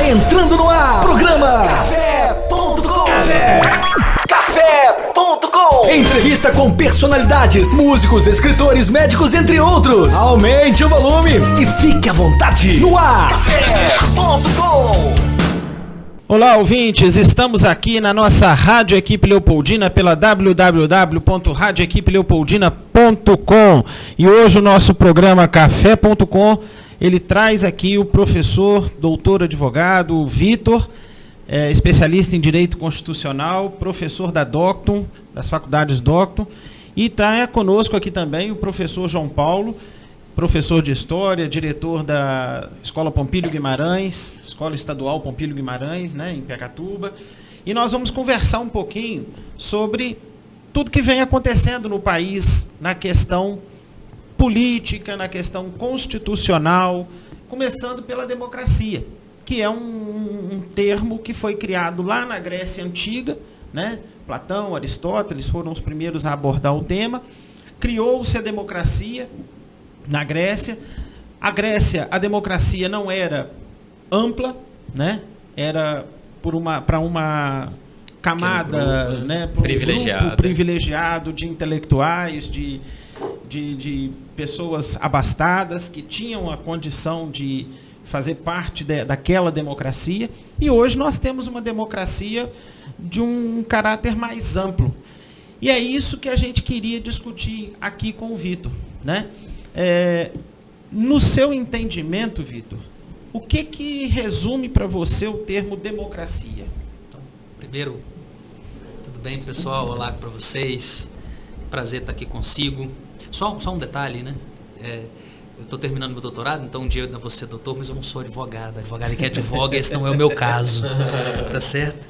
Está entrando no ar. Programa Café.com. Café.com. Entrevista com personalidades, músicos, escritores, médicos, entre outros. Aumente o volume e fique à vontade. No ar. Café.com. Olá, ouvintes, estamos aqui na nossa Rádio Equipe Leopoldina pela www.radioequipeleopoldina.com e hoje o nosso programa Café.com, ele traz aqui o professor, doutor advogado Vitor, especialista em Direito Constitucional, professor da Docton, das faculdades Docton, e está conosco aqui também o professor João Paulo, professor de História, diretor da Escola Pompílio Guimarães, Escola Estadual Pompílio Guimarães, né, em Pecatuba. E nós vamos conversar um pouquinho sobre tudo que vem acontecendo no país na questão política, na questão constitucional, começando pela democracia, que é um termo que foi criado lá na Grécia Antiga, né? Platão, Aristóteles foram os primeiros a abordar o tema. Criou-se a democracia na Grécia. A democracia não era ampla, né? Era para uma camada, grupo, né? Por um grupo privilegiado de intelectuais, de pessoas abastadas que tinham a condição de fazer parte daquela democracia. E hoje nós temos uma democracia de um caráter mais amplo. E é isso que a gente queria discutir aqui com o Vitor, né? No seu entendimento, Vitor, o que resume para você o termo democracia? Então, primeiro, tudo bem, pessoal? Olá para vocês. Prazer estar aqui consigo. Só um detalhe, né? Eu estou terminando meu doutorado, então um dia eu ainda vou ser doutor, mas eu não sou advogado. Advogado que advoga, esse não é o meu caso. Tá certo?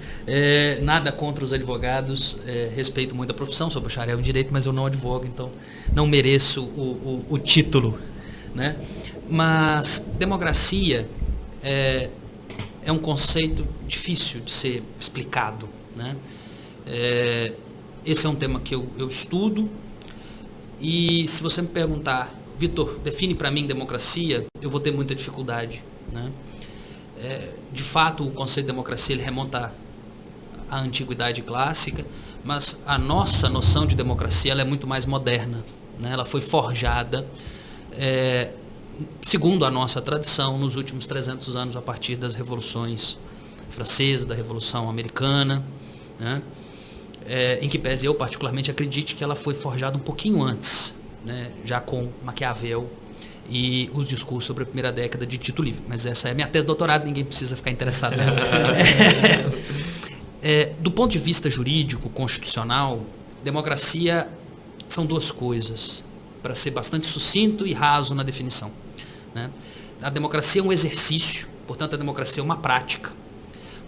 Nada contra os advogados, respeito muito a profissão, sou bacharel em direito, mas eu não advogo, então não mereço o título, né? Mas democracia é um conceito difícil de ser explicado, né? Esse é um tema que eu estudo, e se você me perguntar, Vitor, define para mim democracia, eu vou ter muita dificuldade, né? De fato, o conceito de democracia ele remonta à antiguidade clássica, mas a nossa noção de democracia ela é muito mais moderna, né? Ela foi forjada, segundo a nossa tradição, nos últimos 300 anos, a partir das revoluções francesa, da Revolução Americana, né? Em que pese eu particularmente acredite que ela foi forjada um pouquinho antes, né? Já com Maquiavel e os discursos sobre a primeira década de Tito Livre. Mas essa é a minha tese de doutorado, ninguém precisa ficar interessado nela. Do ponto de vista jurídico, constitucional, democracia são duas coisas, para ser bastante sucinto e raso na definição, né? A democracia é um exercício, portanto a democracia é uma prática.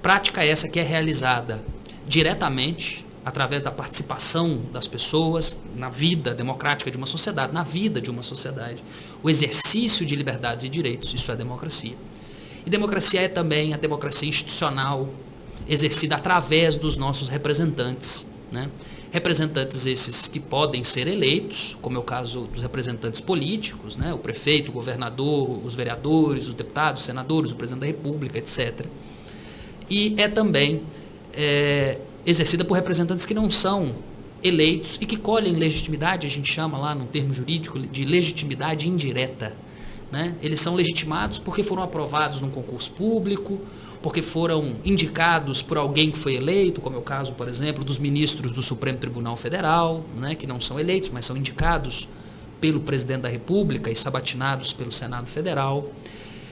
Prática essa que é realizada diretamente através da participação das pessoas na vida democrática de uma sociedade, na vida de uma sociedade. O exercício de liberdades e direitos, isso é democracia. E democracia é também a democracia institucional, exercida através dos nossos representantes, né? Representantes esses que podem ser eleitos, como é o caso dos representantes políticos, né? O prefeito, o governador, os vereadores, os deputados, os senadores, o presidente da República, etc. E é também exercida por representantes que não são eleitos e que colhem legitimidade, a gente chama lá no termo jurídico de legitimidade indireta, né? Eles são legitimados porque foram aprovados num concurso público, porque foram indicados por alguém que foi eleito, como é o caso, por exemplo, dos ministros do Supremo Tribunal Federal, né? Que não são eleitos, mas são indicados pelo presidente da República e sabatinados pelo Senado Federal.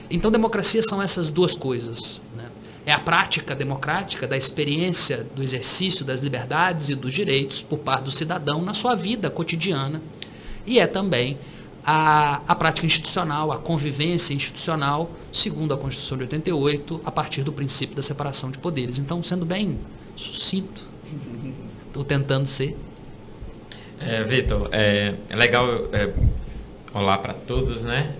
Então, democracia são essas duas coisas, né? É a prática democrática da experiência do exercício das liberdades e dos direitos por parte do cidadão na sua vida cotidiana. E é também a prática institucional, a convivência institucional, segundo a Constituição de 88, a partir do princípio da separação de poderes. Então, sendo bem sucinto, estou tentando ser. Vitor, é legal, olá para todos, né?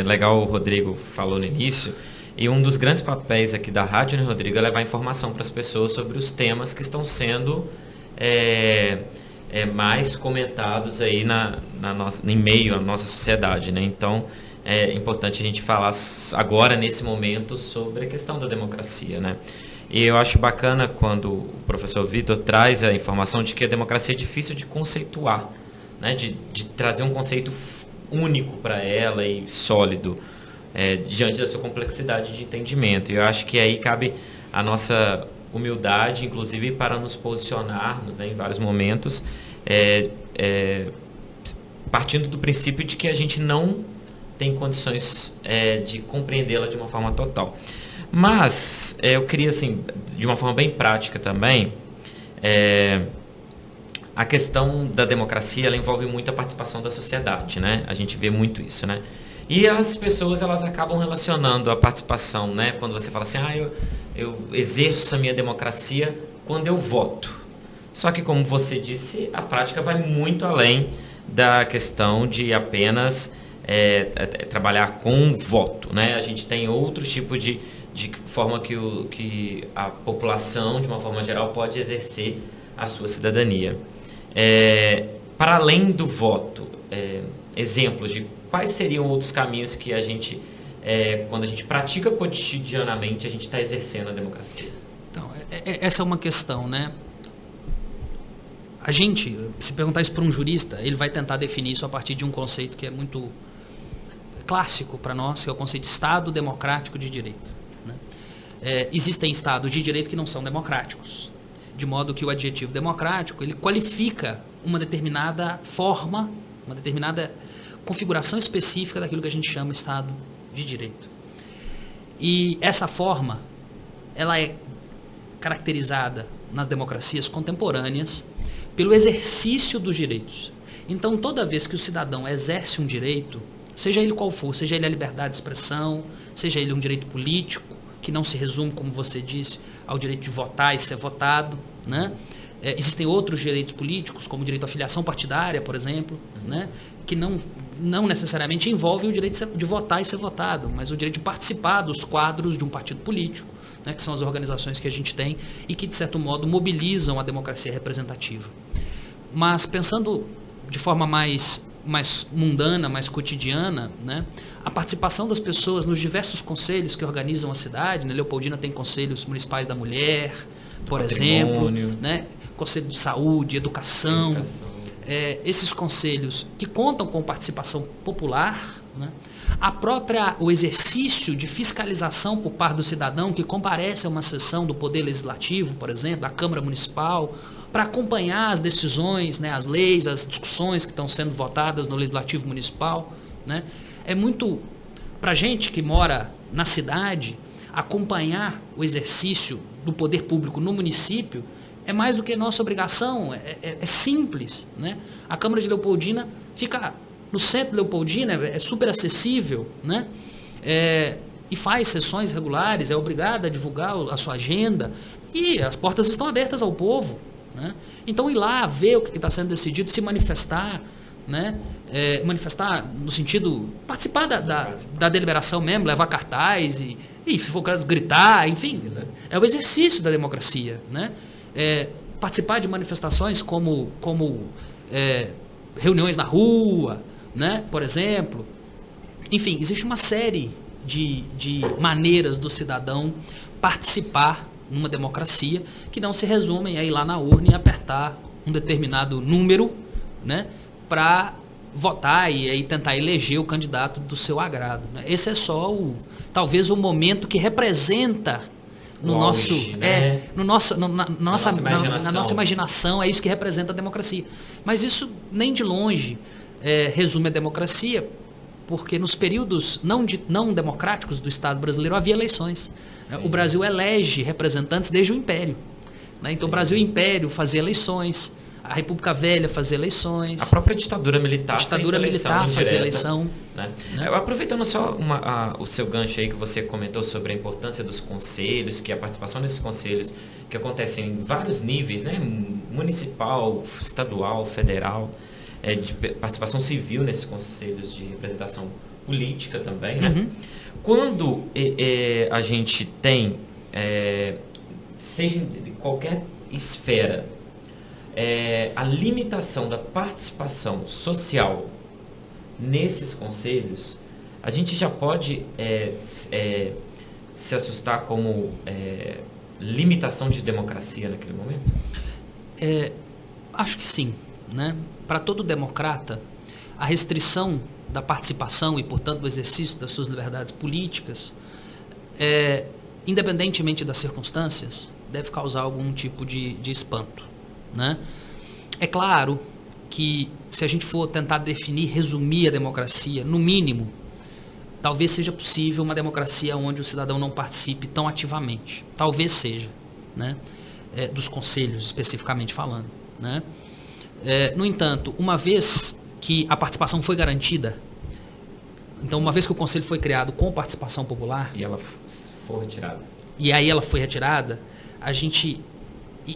Legal, o Rodrigo falou no início. E um dos grandes papéis aqui da rádio, né, Rodrigo, é levar informação para as pessoas sobre os temas que estão sendo mais comentados aí em meio à nossa sociedade, né? Então, é importante a gente falar agora, nesse momento, sobre a questão da democracia, né? E eu acho bacana quando o professor Vitor traz a informação de que a democracia é difícil de conceituar, né? De trazer um conceito único para ela e sólido, diante da sua complexidade de entendimento. E eu acho que aí cabe a nossa humildade, inclusive, para nos posicionarmos, né, em vários momentos, partindo do princípio de que a gente não tem condições de compreendê-la de uma forma total. Mas eu queria, assim, de uma forma bem prática também, a questão da democracia, ela envolve muito a participação da sociedade, né? A gente vê muito isso, né? E as pessoas, elas acabam relacionando a participação, né? Quando você fala assim, eu exerço a minha democracia quando eu voto. Só que, como você disse, a prática vai muito além da questão de apenas trabalhar com voto, né? A gente tem outro tipo de forma que a população, de uma forma geral, pode exercer a sua cidadania. Para além do voto, exemplos de quais seriam outros caminhos que a gente, quando a gente pratica cotidianamente, a gente está exercendo a democracia? Então, essa é uma questão, né? A gente, se perguntar isso para um jurista, ele vai tentar definir isso a partir de um conceito que é muito clássico para nós, que é o conceito de Estado democrático de direito. Existem estados de direito que não são democráticos, de modo que o adjetivo democrático, ele qualifica uma determinada forma, uma determinada configuração específica daquilo que a gente chama Estado de direito. E essa forma, ela é caracterizada nas democracias contemporâneas pelo exercício dos direitos. Então, toda vez que o cidadão exerce um direito, seja ele qual for, seja ele a liberdade de expressão, seja ele um direito político, que não se resume, como você disse, ao direito de votar e ser votado, né? Existem outros direitos políticos, como o direito à filiação partidária, por exemplo, né? Que não necessariamente envolve o direito de votar e ser votado, mas o direito de participar dos quadros de um partido político, né? Que são as organizações que a gente tem e que, de certo modo, mobilizam a democracia representativa. Mas, pensando de forma mais mundana, mais cotidiana, né? A participação das pessoas nos diversos conselhos que organizam a cidade, né? Leopoldina tem conselhos municipais da mulher, por exemplo, né? Conselho de saúde, educação. Esses conselhos que contam com participação popular, né? O exercício de fiscalização por parte do cidadão que comparece a uma sessão do Poder Legislativo, por exemplo, da Câmara Municipal, para acompanhar as decisões, né, as leis, as discussões que estão sendo votadas no Legislativo Municipal, né? É muito, para a gente que mora na cidade, acompanhar o exercício do poder público no município é mais do que nossa obrigação, é simples, né? A Câmara de Leopoldina fica no centro de Leopoldina, é super acessível, né? E faz sessões regulares, é obrigada a divulgar a sua agenda e as portas estão abertas ao povo, né? Então, ir lá, ver o que está sendo decidido, se manifestar, né? Manifestar no sentido, participar da deliberação mesmo, levar cartaz e se for caso, gritar, enfim, é o exercício da democracia, né? Participar de manifestações como reuniões na rua, né? Por exemplo. Enfim, existe uma série de maneiras do cidadão participar numa democracia que não se resumem a ir lá na urna e apertar um determinado número, né, para votar e aí tentar eleger o candidato do seu agrado, né? Esse é só talvez o momento que representa na nossa imaginação, é isso que representa a democracia. Mas isso nem de longe resume a democracia, porque nos períodos não democráticos do Estado brasileiro havia eleições. Sim. O Brasil elege representantes desde o Império, né? Então, sim, o Brasil Império fazia eleições, a República Velha fazia eleições. A própria ditadura militar fazia eleição. Né? Aproveitando só o seu gancho aí que você comentou sobre a importância dos conselhos, que a participação desses conselhos, que acontecem em vários níveis, né? Municipal, estadual, federal, de participação civil nesses conselhos de representação política também, né? Uhum. Quando a gente tem, seja de qualquer esfera, a limitação da participação social nesses conselhos, a gente já pode se assustar como limitação de democracia naquele momento? Acho que sim, né? Para todo democrata, a restrição da participação e, portanto, do exercício das suas liberdades políticas, independentemente das circunstâncias, deve causar algum tipo de espanto, né? É claro que se a gente for tentar definir, resumir a democracia, no mínimo, talvez seja possível uma democracia onde o cidadão não participe tão ativamente. Talvez seja, né? Dos conselhos, especificamente falando, né? No entanto, uma vez que a participação foi garantida, então uma vez que o conselho foi criado com participação popular... E ela foi retirada. E aí ela foi retirada,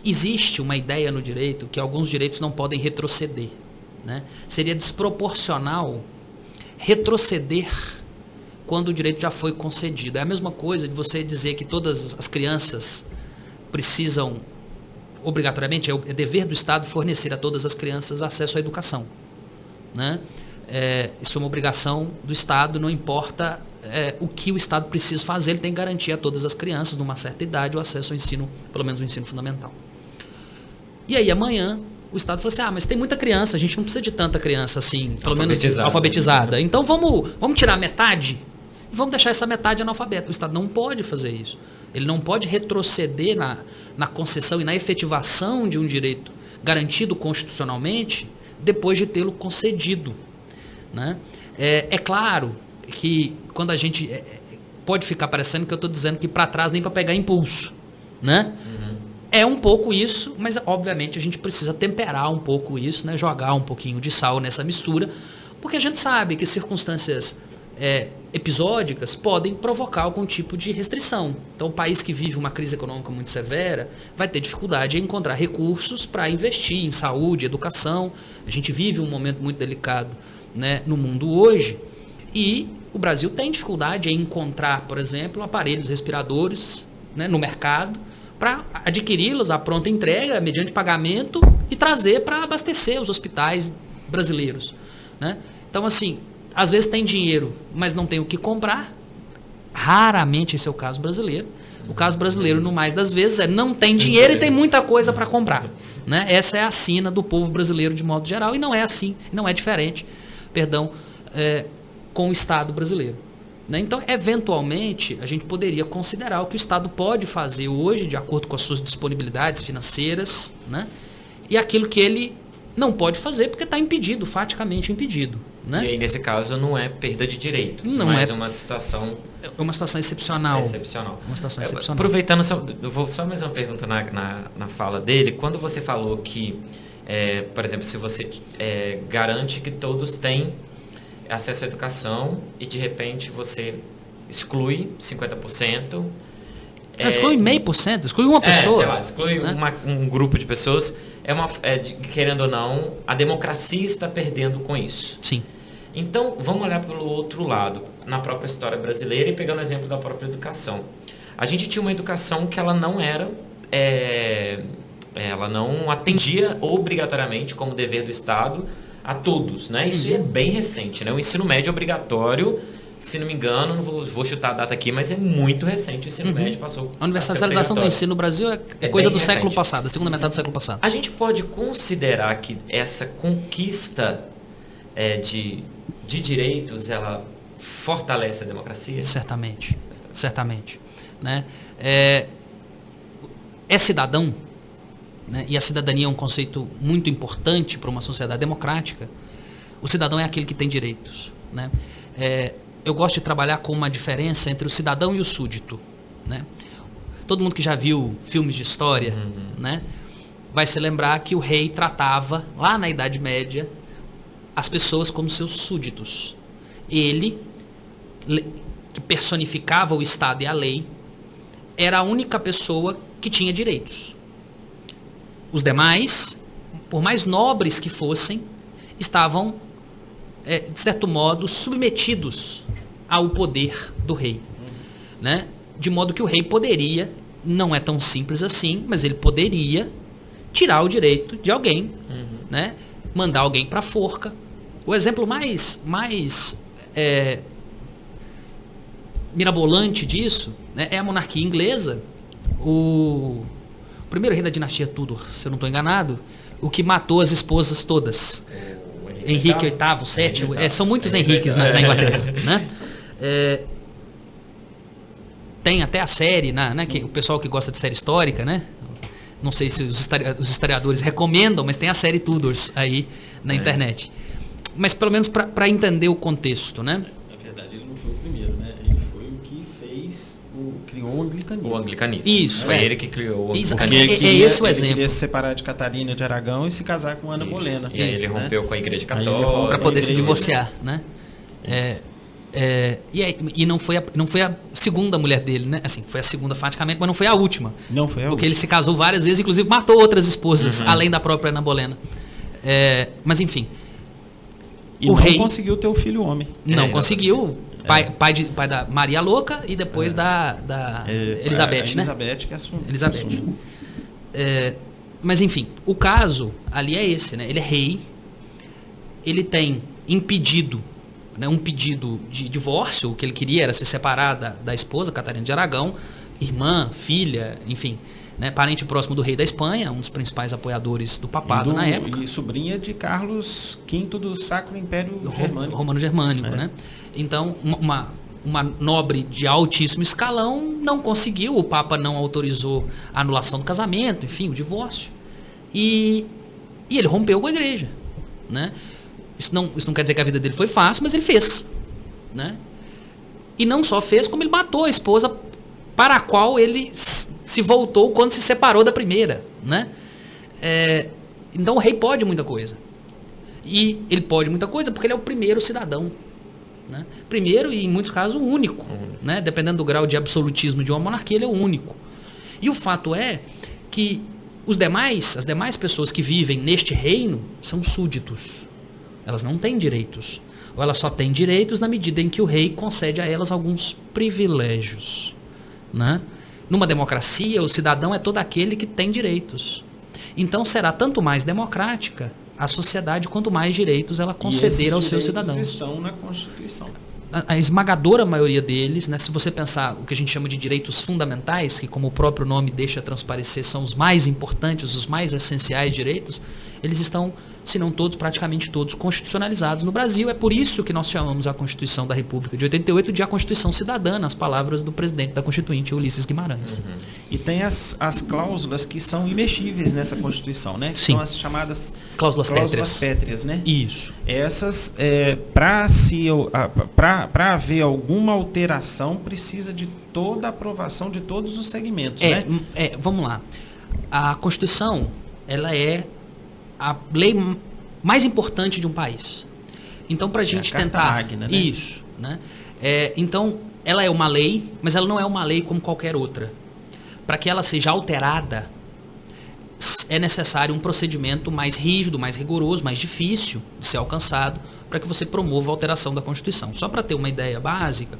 existe uma ideia no direito que alguns direitos não podem retroceder, né? Seria desproporcional retroceder quando o direito já foi concedido. É a mesma coisa de você dizer que todas as crianças precisam, obrigatoriamente, é dever do Estado fornecer a todas as crianças acesso à educação, né? Isso é uma obrigação do Estado, não importa o que o Estado precisa fazer, ele tem que garantir a todas as crianças, numa certa idade, o acesso ao ensino, pelo menos o ensino fundamental. E aí amanhã o Estado falou assim, mas tem muita criança, a gente não precisa de tanta criança assim, pelo menos alfabetizada. Então vamos tirar metade e vamos deixar essa metade analfabeta. O Estado não pode fazer isso. Ele não pode retroceder na concessão e na efetivação de um direito garantido constitucionalmente depois de tê-lo concedido, né? É claro que quando a gente... pode ficar parecendo que eu estou dizendo que para trás nem para pegar impulso, né? Uhum. É um pouco isso, mas obviamente a gente precisa temperar um pouco isso, né? Jogar um pouquinho de sal nessa mistura, porque a gente sabe que circunstâncias episódicas podem provocar algum tipo de restrição. Então, o país que vive uma crise econômica muito severa vai ter dificuldade em encontrar recursos para investir em saúde, educação. A gente vive um momento muito delicado, né, no mundo hoje, e o Brasil tem dificuldade em encontrar, por exemplo, aparelhos respiradores, né, no mercado, para adquiri-los à pronta entrega, mediante pagamento, e trazer para abastecer os hospitais brasileiros, né? Então, assim, às vezes tem dinheiro, mas não tem o que comprar. Raramente esse é o caso brasileiro. O caso brasileiro, no mais das vezes, não tem dinheiro e tem muita coisa para comprar, né? Essa é a sina do povo brasileiro de modo geral, e não é assim, não é diferente, com o Estado brasileiro, né? Então, eventualmente, a gente poderia considerar o que o Estado pode fazer hoje, de acordo com as suas disponibilidades financeiras, né? E aquilo que ele não pode fazer porque está impedido, faticamente impedido, né? E aí, nesse caso, não é perda de direitos, não mas é uma situação... É uma situação excepcional. Excepcional. Uma situação excepcional. Aproveitando, eu vou só mais uma pergunta na fala dele. Quando você falou que, por exemplo, se você garante que todos têm acesso à educação e, de repente, você exclui 50%... exclui 0,5%, exclui uma pessoa. Sei lá, exclui, né, um grupo de pessoas... querendo ou não, a democracia está perdendo com isso. Sim. Então, vamos olhar pelo outro lado, na própria história brasileira, e pegando o exemplo da própria educação. A gente tinha uma educação que ela não era... ela não atendia obrigatoriamente, como dever do Estado, a todos, né? Isso é bem recente, né? O ensino médio obrigatório, se não me engano, não vou chutar a data aqui, mas é muito recente. O ensino médio passou... A universalização do ensino no Brasil é coisa do século passado, a segunda metade do século passado. A gente pode considerar que essa conquista de direitos, ela fortalece a democracia? Certamente. Né? Cidadão, né? E a cidadania é um conceito muito importante para uma sociedade democrática. O cidadão é aquele que tem direitos, né? Eu gosto de trabalhar com uma diferença entre o cidadão e o súdito, né? Todo mundo que já viu filmes de história, né, vai se lembrar que o rei tratava, lá na Idade Média, as pessoas como seus súditos. Ele, que personificava o Estado e a lei, era a única pessoa que tinha direitos. Os demais, por mais nobres que fossem, estavam, de certo modo, submetidos ao poder do rei, né? De modo que o rei poderia, não é tão simples assim, mas ele poderia tirar o direito de alguém, né? Mandar alguém para a forca. O exemplo mais mirabolante disso, né, é a monarquia inglesa. O primeiro rei da dinastia Tudor, se eu não estou enganado, o que matou as esposas todas. Henrique VIII, VII, são muitos Henriques na Inglaterra, né? Tem até a série, né, que o pessoal que gosta de série histórica, né? Não sei se os historiadores recomendam, mas tem a série Tudors aí na internet. Mas pelo menos para entender o contexto, né? Na verdade, ele não foi o primeiro, né? Ele foi o que criou o anglicanismo. O anglicanismo. Isso. Foi ele que criou o Exatamente. anglicanismo. É esse o Ele exemplo. queria se separar de Catarina de Aragão e se casar com Ana Bolena. E aí ele né? rompeu com a igreja Aí ele católica. Para poder se igreja. divorciar, né? E não foi a segunda mulher dele, né? Assim, foi a segunda faticamente, mas não foi a última. Não foi a Porque última. ele se casou várias vezes, inclusive matou outras esposas, além da própria Ana Bolena. Mas enfim. E o não rei conseguiu ter o filho homem. não conseguiu. Pai da Maria Louca e depois da Elizabeth, né? Elizabeth que assumiu. Elizabeth. Mas enfim, o caso ali é esse, né? Ele é rei, ele tem impedido, né, um pedido de divórcio. O que ele queria era se separar da esposa, Catarina de Aragão, irmã, filha, enfim, né, parente próximo do rei da Espanha, um dos principais apoiadores do papado na época. E sobrinha de Carlos V do Sacro Império Germânico. Romano-germânico, né? Então, uma nobre de altíssimo escalão não conseguiu, o Papa não autorizou a anulação do casamento, enfim, o divórcio. E ele rompeu com a igreja, né? Isso não quer dizer que a vida dele foi fácil, mas ele fez, né? E não só fez, como ele matou a esposa para a qual ele se voltou quando se separou da primeira, né? Então o rei pode muita coisa. E ele pode muita coisa porque ele é o primeiro cidadão, né? Primeiro e, em muitos casos, o único, né? Dependendo do grau de absolutismo de uma monarquia, ele é o único. E o fato é que as demais pessoas que vivem neste reino são súditos. Elas não têm direitos. Ou elas só têm direitos na medida em que o rei concede a elas alguns privilégios, né? Numa democracia, o cidadão é todo aquele que tem direitos. Então será tanto mais democrática a sociedade quanto mais direitos ela conceder aos seus cidadãos. Eles estão na Constituição. A esmagadora maioria deles, né, se você pensar o que a gente chama de direitos fundamentais, que como o próprio nome deixa transparecer, são os mais importantes, os mais essenciais direitos, eles estão, se não todos, praticamente todos, constitucionalizados no Brasil. É por isso que nós chamamos a Constituição da República de 88 de a Constituição Cidadã, nas palavras do presidente da Constituinte, Ulisses Guimarães. E tem as cláusulas que são imexíveis nessa Constituição, né? Que Sim. são as chamadas Cláusulas pétreas, né? Isso. Essas, para haver alguma alteração, precisa de toda a aprovação de todos os segmentos, né? Vamos lá. A Constituição, ela é a lei mais importante de um país. Então, para a gente Carta tentar... Magna, né? Isso. Né? Então, ela é uma lei, mas ela não é uma lei como qualquer outra. Para que ela seja alterada, é necessário um procedimento mais rígido, mais rigoroso, mais difícil de ser alcançado, para que você promova a alteração da Constituição. Só para ter uma ideia básica,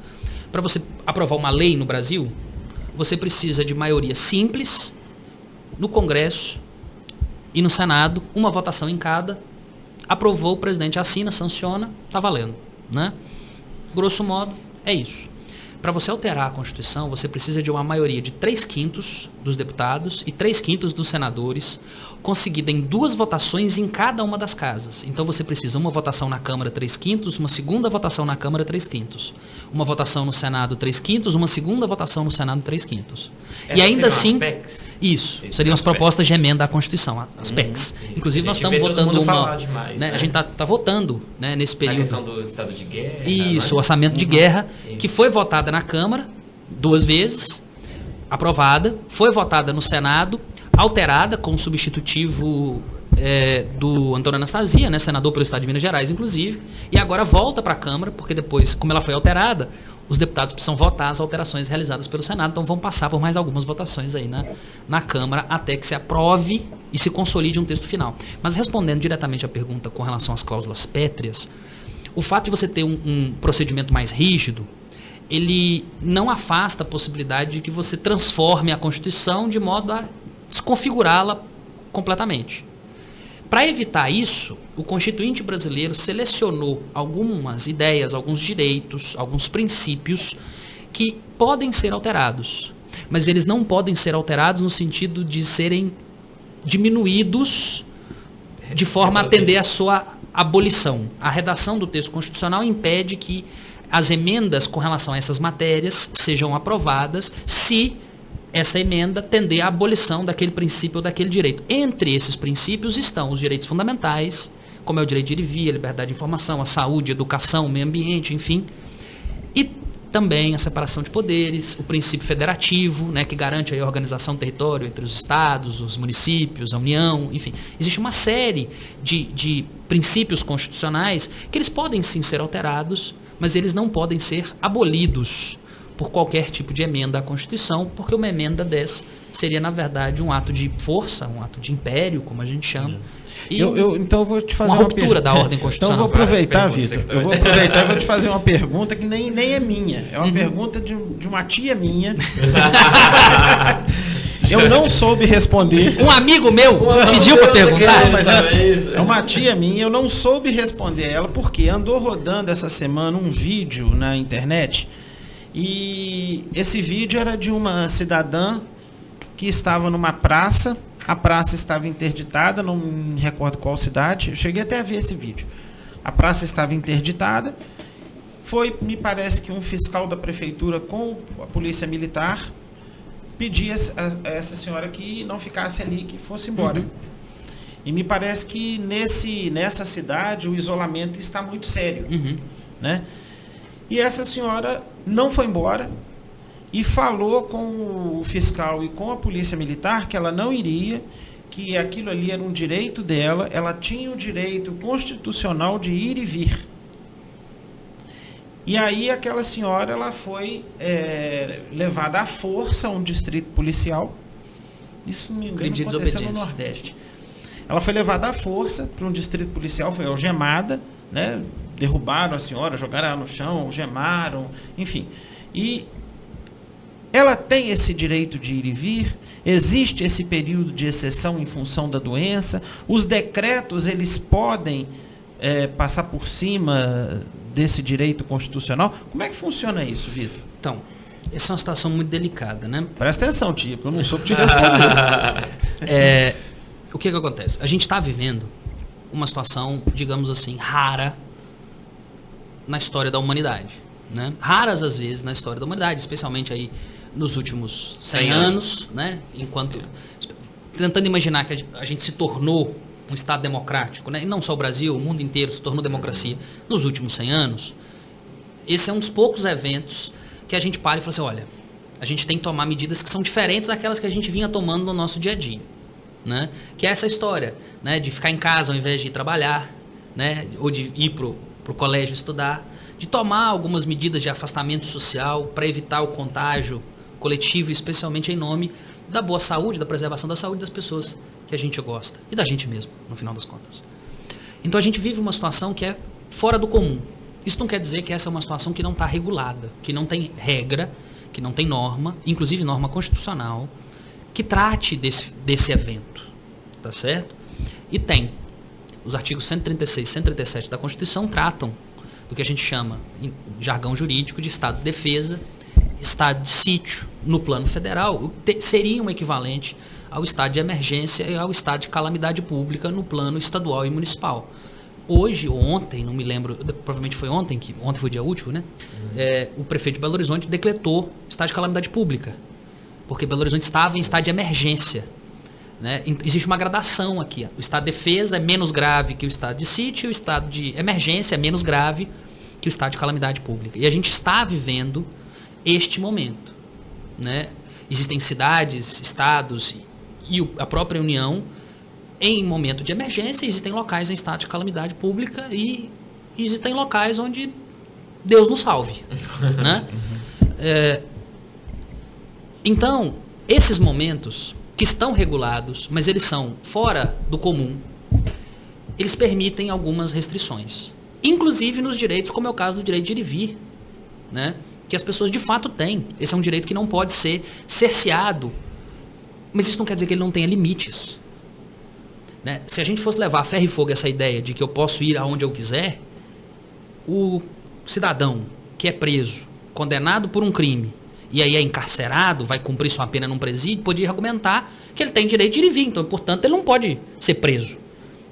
para você aprovar uma lei no Brasil, você precisa de maioria simples no Congresso e no Senado, uma votação em cada. Aprovou, o presidente assina, sanciona, está valendo, né? Grosso modo, é isso. Para você alterar a Constituição, você precisa de uma maioria de 3/5 dos deputados e 3/5 dos senadores, conseguida em 2 votações em cada uma das casas. Então você precisa uma votação na Câmara 3/5, uma segunda votação na Câmara 3/5, uma votação no Senado 3/5, uma segunda votação no Senado 3/5. E ainda assim, isso seriam as propostas de emenda à Constituição, as PECs. Inclusive nós estamos votando uma, demais, né? A gente está votando, né, nesse A período. questão do estado de guerra. Isso, o né? orçamento de guerra, que foi votada na Câmara 2 vezes, aprovada, foi votada no Senado, alterada com o substitutivo do Antônio Anastasia, né, senador pelo Estado de Minas Gerais, inclusive, e agora volta para a Câmara, porque depois, como ela foi alterada, os deputados precisam votar as alterações realizadas pelo Senado, então vão passar por mais algumas votações aí na Câmara, até que se aprove e se consolide um texto final. Mas respondendo diretamente à pergunta com relação às cláusulas pétreas, o fato de você ter um procedimento mais rígido, ele não afasta a possibilidade de que você transforme a Constituição de modo a desconfigurá-la completamente. Para evitar isso, o Constituinte brasileiro selecionou algumas ideias, alguns direitos, alguns princípios que podem ser alterados, mas eles não podem ser alterados no sentido de serem diminuídos de forma a atender a sua abolição. A redação do texto constitucional impede que as emendas com relação a essas matérias sejam aprovadas se essa emenda tender à abolição daquele princípio ou daquele direito. Entre esses princípios estão os direitos fundamentais, como é o direito de ir e vir, a liberdade de informação, a saúde, a educação, o meio ambiente, enfim. E também a separação de poderes, o princípio federativo, né, que garante a organização do território entre os estados, os municípios, a União, enfim. Existe uma série de princípios constitucionais que eles podem sim ser alterados, mas eles não podem ser abolidos por qualquer tipo de emenda à Constituição, porque uma emenda dessa seria, na verdade, um ato de força, um ato de império, como a gente chama. E então eu vou te fazer uma ruptura da ordem constitucional. Então eu vou aproveitar, Vitor. Eu vou aproveitar e vou te fazer uma pergunta que nem é minha. É uma pergunta de uma tia minha. Eu não soube responder. Um amigo meu pediu para perguntar. Mas é uma tia minha, eu não soube responder ela, porque andou rodando essa semana um vídeo na internet. E esse vídeo era de uma cidadã que estava numa praça. A praça estava interditada, não me recordo qual cidade. Eu cheguei até a ver esse vídeo. A praça estava interditada. Foi, me parece que um fiscal da prefeitura com a polícia militar pedia a essa senhora que não ficasse ali, que fosse embora. Uhum. E me parece que nessa cidade o isolamento está muito sério. Uhum. Né? E essa senhora não foi embora e falou com o fiscal e com a polícia militar que ela não iria, que aquilo ali era um direito dela, ela tinha o direito constitucional de ir e vir. E aí aquela senhora ela foi levada à força a um distrito policial. Isso me engano aconteceu no Nordeste. Ela foi levada à força para um distrito policial, foi algemada, né? Derrubaram a senhora, jogaram ela no chão, algemaram, enfim. E ela tem esse direito de ir e vir, existe esse período de exceção em função da doença, os decretos eles podem passar por cima desse direito constitucional. Como é que funciona isso, Vitor? Então, essa é uma situação muito delicada, né? Presta atenção, tia, porque eu não soube te responder. O que acontece? A gente está vivendo uma situação, digamos assim, rara na história da humanidade. Né? Raras às vezes na história da humanidade, especialmente aí nos últimos 100 anos, né? Enquanto tentando imaginar que a gente se tornou um Estado democrático, né? E não só o Brasil, o mundo inteiro se tornou democracia nos últimos 100 anos. Esse é um dos poucos eventos que a gente para e fala assim, olha, a gente tem que tomar medidas que são diferentes daquelas que a gente vinha tomando no nosso dia a dia, né? Que é essa história, né? De ficar em casa ao invés de ir trabalhar, né? Ou de ir pro colégio estudar, de tomar algumas medidas de afastamento social para evitar o contágio coletivo, especialmente em nome da boa saúde, da preservação da saúde das pessoas que a gente gosta e da gente mesmo, no final das contas. Então a gente vive uma situação que é fora do comum. Isso não quer dizer que essa é uma situação que não está regulada, que não tem regra, que não tem norma, inclusive norma constitucional, que trate desse evento, tá certo? E tem. Os artigos 136 e 137 da Constituição tratam do que a gente chama, em jargão jurídico, de estado de defesa, estado de sítio no plano federal, seria um equivalente ao estado de emergência e ao estado de calamidade pública no plano estadual e municipal. Hoje, ou ontem, não me lembro, provavelmente foi ontem, que ontem foi dia útil, né? O prefeito de Belo Horizonte decretou estado de calamidade pública, porque Belo Horizonte estava em estado de emergência. Né? Existe uma gradação aqui. O estado de defesa é menos grave que o estado de sítio, o estado de emergência é menos grave que o estado de calamidade pública. E a gente está vivendo este momento. Né? Existem cidades, estados e a própria União em momento de emergência, existem locais em estado de calamidade pública e existem locais onde Deus nos salve. Né? Então, esses momentos que estão regulados, mas eles são fora do comum, eles permitem algumas restrições. Inclusive nos direitos, como é o caso do direito de ir e vir, né? Que as pessoas de fato têm. Esse é um direito que não pode ser cerceado, mas isso não quer dizer que ele não tenha limites. Né? Se a gente fosse levar a ferro e fogo essa ideia de que eu posso ir aonde eu quiser, o cidadão que é preso condenado por um crime e aí é encarcerado, vai cumprir sua pena num presídio, podia argumentar que ele tem direito de ir e vir, então, portanto, ele não pode ser preso.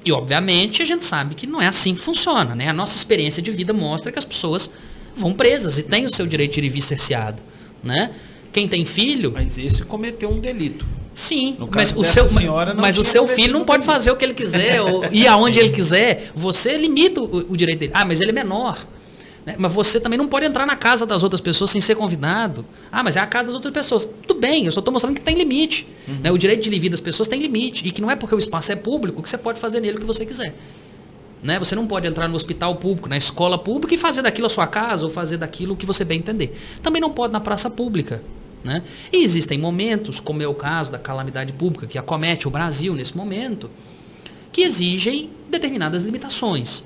E, obviamente, a gente sabe que não é assim que funciona, né? A nossa experiência de vida mostra que as pessoas vão presas e têm o seu direito de ir e vir cerceado, né? Quem tem filho... Mas esse cometeu um delito. Sim, No mas caso o dessa seu, senhora não mas o tinha seu cometido filho não pode fazer o que ele quiser, ou ir aonde ele quiser. Você limita o direito dele. Ah, mas ele é menor. Né? Mas você também não pode entrar na casa das outras pessoas sem ser convidado. Ah, mas é a casa das outras pessoas. Tudo bem, eu só estou mostrando que tem limite. Né? O direito de ir e vir das pessoas tem limite. E que não é porque o espaço é público que você pode fazer nele o que você quiser. Né? Você não pode entrar no hospital público, na escola pública e fazer daquilo a sua casa ou fazer daquilo o que você bem entender. Também não pode na praça pública. Né? E existem momentos, como é o caso da calamidade pública que acomete o Brasil nesse momento, que exigem determinadas limitações.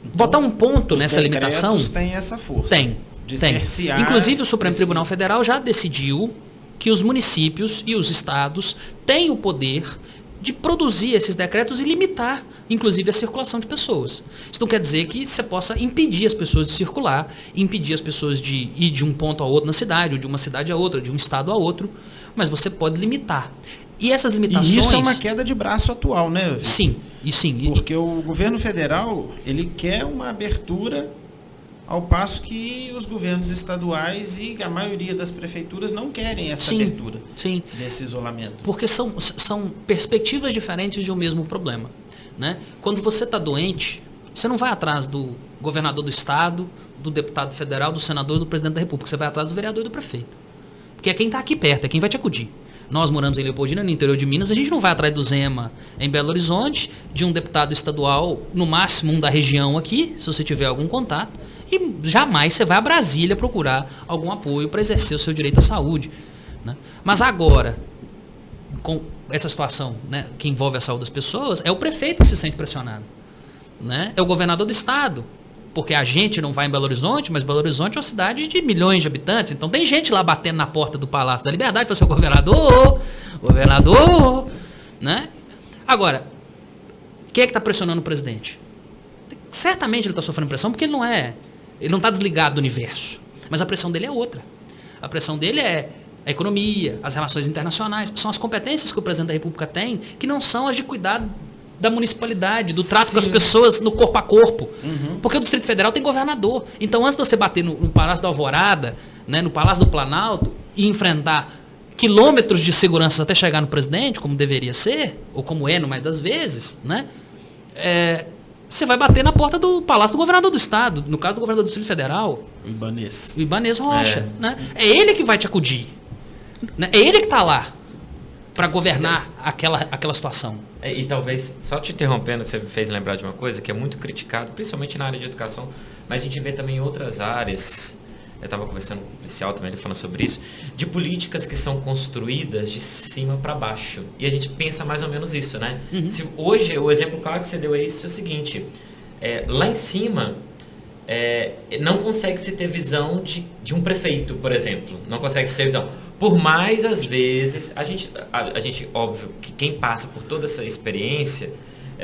Então, botar um ponto nessa limitação... Tem essa força. Tem. De tem. cercear Inclusive o Supremo Tribunal Federal já decidiu que os municípios e os estados têm o poder de produzir esses decretos e limitar, inclusive, a circulação de pessoas. Isso não quer dizer que você possa impedir as pessoas de circular, impedir as pessoas de ir de um ponto a outro na cidade, ou de uma cidade a outra, de um estado a outro, mas você pode limitar. E essas limitações... E isso é uma queda de braço atual, né, Vitor? Sim. Porque o governo federal, ele quer uma abertura, ao passo que os governos estaduais e a maioria das prefeituras não querem essa abertura desse isolamento. Porque são perspectivas diferentes de um mesmo problema. Né? Quando você está doente, você não vai atrás do governador do estado, do deputado federal, do senador, do presidente da república. Você vai atrás do vereador e do prefeito. Porque é quem está aqui perto, é quem vai te acudir. Nós moramos em Leopoldina, no interior de Minas, a gente não vai atrás do Zema em Belo Horizonte, de um deputado estadual, no máximo um da região aqui, se você tiver algum contato, e jamais você vai a Brasília procurar algum apoio para exercer o seu direito à saúde. Né? Mas agora, com essa situação, né, que envolve a saúde das pessoas, é o prefeito que se sente pressionado. Né? É o governador do estado. Porque a gente não vai em Belo Horizonte, mas Belo Horizonte é uma cidade de milhões de habitantes. Então tem gente lá batendo na porta do Palácio da Liberdade para ser o governador, né? Agora, quem é que está pressionando o presidente? Certamente ele está sofrendo pressão porque ele não está desligado do universo. Mas a pressão dele é outra. A pressão dele é a economia, as relações internacionais. São as competências que o presidente da República tem, que não são as de cuidar da municipalidade, do trato com as pessoas no corpo a corpo. Porque o Distrito Federal tem governador. Então, antes de você bater no Palácio da Alvorada, né, no Palácio do Planalto, e enfrentar quilômetros de segurança até chegar no presidente, como deveria ser, ou como é no mais das vezes, né, você vai bater na porta do Palácio do Governador do Estado, no caso do governador do Distrito Federal. O Ibanez Rocha. Né? É ele que vai te acudir. Né? É ele que está lá para governar aquela situação. E talvez, só te interrompendo, você me fez lembrar de uma coisa que é muito criticado, principalmente na área de educação, mas a gente vê também em outras áreas, eu estava conversando com o policial também, ele falando sobre isso, de políticas que são construídas de cima para baixo. E a gente pensa mais ou menos isso, né? Se hoje, o exemplo claro que você deu é isso, é o seguinte, lá em cima, não consegue se ter visão de um prefeito, por exemplo, não consegue se ter visão. Por mais, às vezes, a gente, óbvio, que quem passa por toda essa experiência,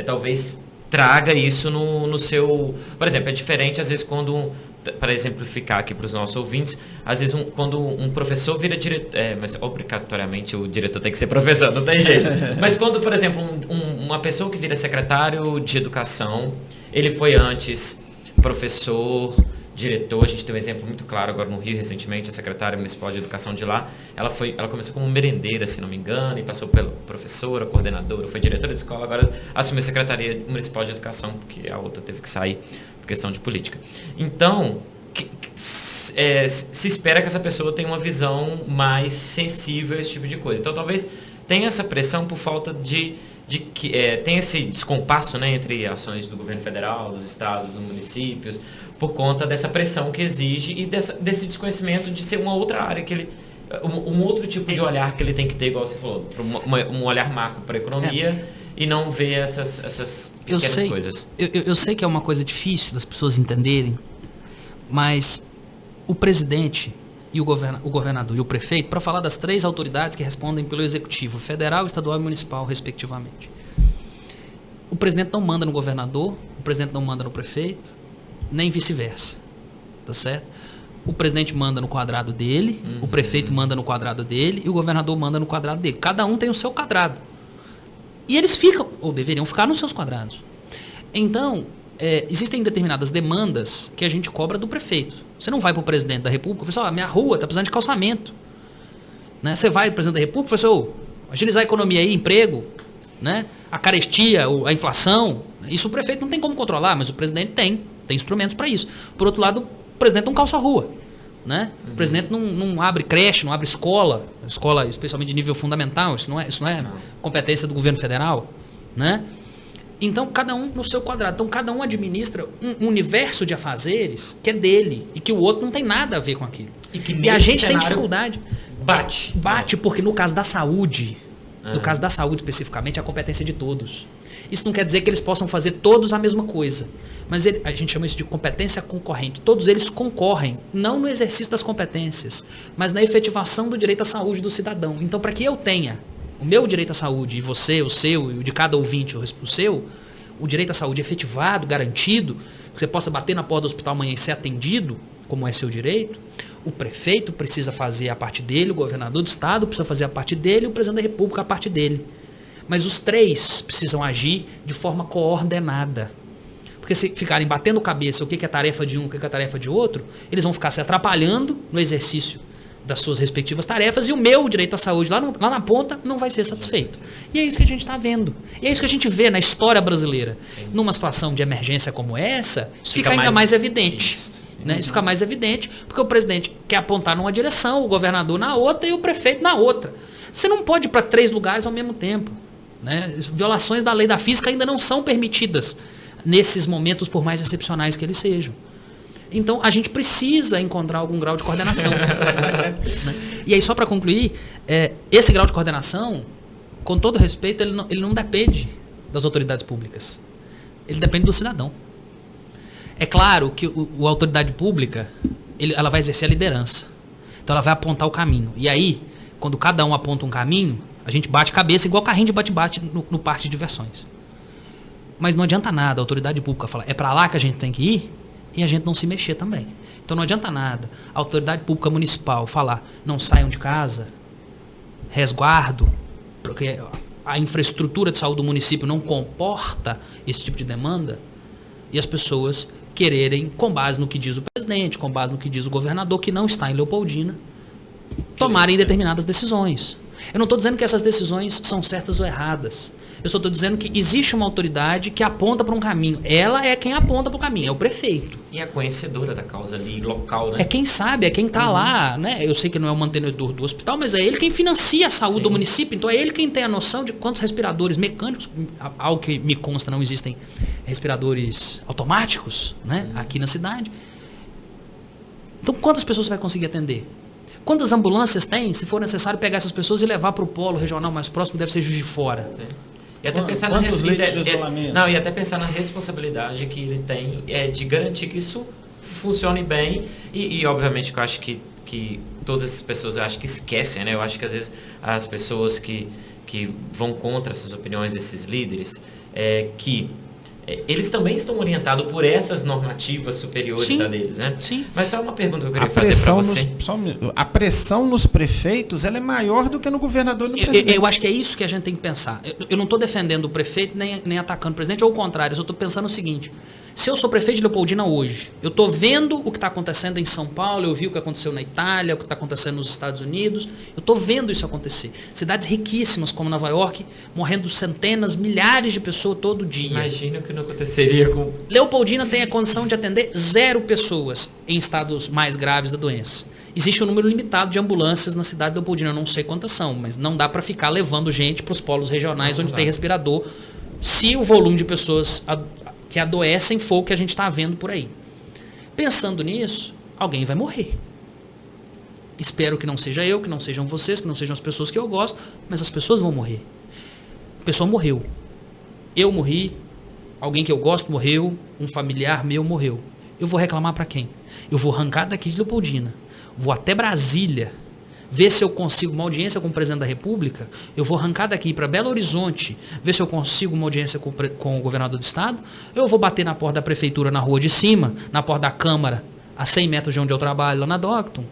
talvez traga isso no seu... Por exemplo, é diferente, às vezes, quando, para exemplificar aqui para os nossos ouvintes, às vezes, quando um professor vira diretor... mas obrigatoriamente o diretor tem que ser professor, não tem jeito. Mas quando, por exemplo, uma pessoa que vira secretário de educação, ele foi antes professor... diretor, a gente tem um exemplo muito claro agora no Rio, recentemente, a secretária municipal de educação de lá, ela começou como merendeira, se não me engano, e passou pela professora, coordenadora, foi diretora de escola, agora assumiu a Secretaria Municipal de Educação, porque a outra teve que sair por questão de política. Então, se espera que essa pessoa tenha uma visão mais sensível a esse tipo de coisa. Então, talvez tenha essa pressão por falta de que tem esse descompasso, né, entre ações do governo federal, dos estados, dos municípios, por conta dessa pressão que exige e desse desconhecimento de ser uma outra área, um outro tipo de olhar que ele tem que ter, igual você falou, um olhar macro para a economia e não ver essas pequenas coisas. Eu sei que é uma coisa difícil das pessoas entenderem, mas o presidente e o governador e o prefeito, para falar das três autoridades que respondem pelo executivo, federal, estadual e municipal, respectivamente. O presidente não manda no governador, o presidente não manda no prefeito, nem vice-versa, tá certo? o presidente manda no quadrado dele, o prefeito manda no quadrado dele e o governador manda no quadrado dele. Cada um tem o seu quadrado. E eles ficam, ou deveriam ficar, nos seus quadrados. Então, existem determinadas demandas que a gente cobra do prefeito. Você não vai para o presidente da República e fala assim, minha rua está precisando de calçamento. Né? Você vai para o presidente da República e fala assim, agilizar a economia aí, emprego, né? A carestia, a inflação. Isso o prefeito não tem como controlar, mas o presidente tem instrumentos para isso. Por outro lado, o presidente não calça a rua. Né? O presidente não abre creche, não abre escola especialmente de nível fundamental, isso não é competência do governo federal. Né? Então, cada um no seu quadrado. Então, cada um administra um universo de afazeres que é dele e que o outro não tem nada a ver com aquilo. E a gente tem dificuldade. Bate porque no caso da saúde, especificamente, é a competência de todos. Isso não quer dizer que eles possam fazer todos a mesma coisa. Mas a gente chama isso de competência concorrente. Todos eles concorrem, não no exercício das competências, mas na efetivação do direito à saúde do cidadão. Então, para que eu tenha o meu direito à saúde, e você, o seu, e o de cada ouvinte, o seu, o direito à saúde efetivado, garantido, que você possa bater na porta do hospital amanhã e ser atendido, como é seu direito, o prefeito precisa fazer a parte dele, o governador do estado precisa fazer a parte dele, e o presidente da República a parte dele. Mas os três precisam agir de forma coordenada. Porque se ficarem batendo cabeça o que é tarefa de um, o que é tarefa de outro, eles vão ficar se atrapalhando no exercício das suas respectivas tarefas e o meu direito à saúde lá na ponta não vai ser satisfeito. E é isso que a gente está vendo. E é isso que a gente vê na história brasileira. Sim. Numa situação de emergência como essa, isso fica ainda mais evidente. Né? Isso fica mais evidente porque o presidente quer apontar numa direção, o governador na outra e o prefeito na outra. Você não pode ir para 3 lugares ao mesmo tempo. Né? Violações da lei da física ainda não são permitidas nesses momentos, por mais excepcionais que eles sejam. Então, a gente precisa encontrar algum grau de coordenação. Né? E aí, só para concluir, esse grau de coordenação, com todo respeito, ele não depende das autoridades públicas. Ele depende do cidadão. É claro que a autoridade pública, ela vai exercer a liderança. Então, ela vai apontar o caminho. E aí, quando cada um aponta um caminho, a gente bate cabeça igual carrinho de bate-bate no parque de diversões. Mas não adianta nada a autoridade pública falar, é para lá que a gente tem que ir, e a gente não se mexer também. Então não adianta nada a autoridade pública municipal falar, não saiam de casa, resguardo, porque a infraestrutura de saúde do município não comporta esse tipo de demanda, e as pessoas quererem, com base no que diz o presidente, com base no que diz o governador, que não está em Leopoldina, tomarem determinadas decisões. Eu não estou dizendo que essas decisões são certas ou erradas. Eu só estou dizendo que existe uma autoridade que aponta para um caminho. Ela é quem aponta para o caminho, é o prefeito. E a conhecedora da causa ali, local, né? É quem sabe, é quem está lá, né? Eu sei que não é o mantenedor do hospital, mas é ele quem financia a saúde do município. Então é ele quem tem a noção de quantos respiradores mecânicos, algo que me consta, não existem respiradores automáticos, né? Aqui na cidade. Então quantas pessoas você vai conseguir atender? Quantas ambulâncias tem, se for necessário pegar essas pessoas e levar para o polo regional mais próximo, deve ser Juiz de Fora. Sim. E até pensar e até pensar na responsabilidade que ele tem de garantir que isso funcione bem e obviamente que eu acho que todas essas pessoas eu acho que esquecem, né? Eu acho que às vezes as pessoas que vão contra essas opiniões desses líderes que eles também estão orientados por essas normativas superiores a deles, né? Sim. Mas só uma pergunta que eu queria fazer para você. A pressão nos prefeitos ela é maior do que no governador e no presidente. Eu acho que é isso que a gente tem que pensar. Eu não estou defendendo o prefeito nem atacando o presidente, ou o contrário. Eu estou pensando o seguinte. Se eu sou prefeito de Leopoldina hoje, eu estou vendo o que está acontecendo em São Paulo, eu vi o que aconteceu na Itália, o que está acontecendo nos Estados Unidos, eu estou vendo isso acontecer. Cidades riquíssimas como Nova York, morrendo centenas, milhares de pessoas todo dia. Imagina o que não aconteceria com... Leopoldina tem a condição de atender 0 pessoas em estados mais graves da doença. Existe um número limitado de ambulâncias na cidade de Leopoldina, eu não sei quantas são, mas não dá para ficar levando gente para os polos regionais onde tem respirador, se o volume de pessoas que adoecem for o que a gente está vendo por aí. Pensando nisso, alguém vai morrer. Espero que não seja eu, que não sejam vocês, que não sejam as pessoas que eu gosto, mas as pessoas vão morrer. A pessoa morreu. Eu morri, alguém que eu gosto morreu, um familiar meu morreu. Eu vou reclamar para quem? Eu vou arrancar daqui de Leopoldina, vou até Brasília, ver se eu consigo uma audiência com o presidente da República, eu vou arrancar daqui para Belo Horizonte, ver se eu consigo uma audiência com o governador do estado, eu vou bater na porta da prefeitura na rua de cima, na porta da Câmara, a 100 metros de onde eu trabalho, lá na Docton,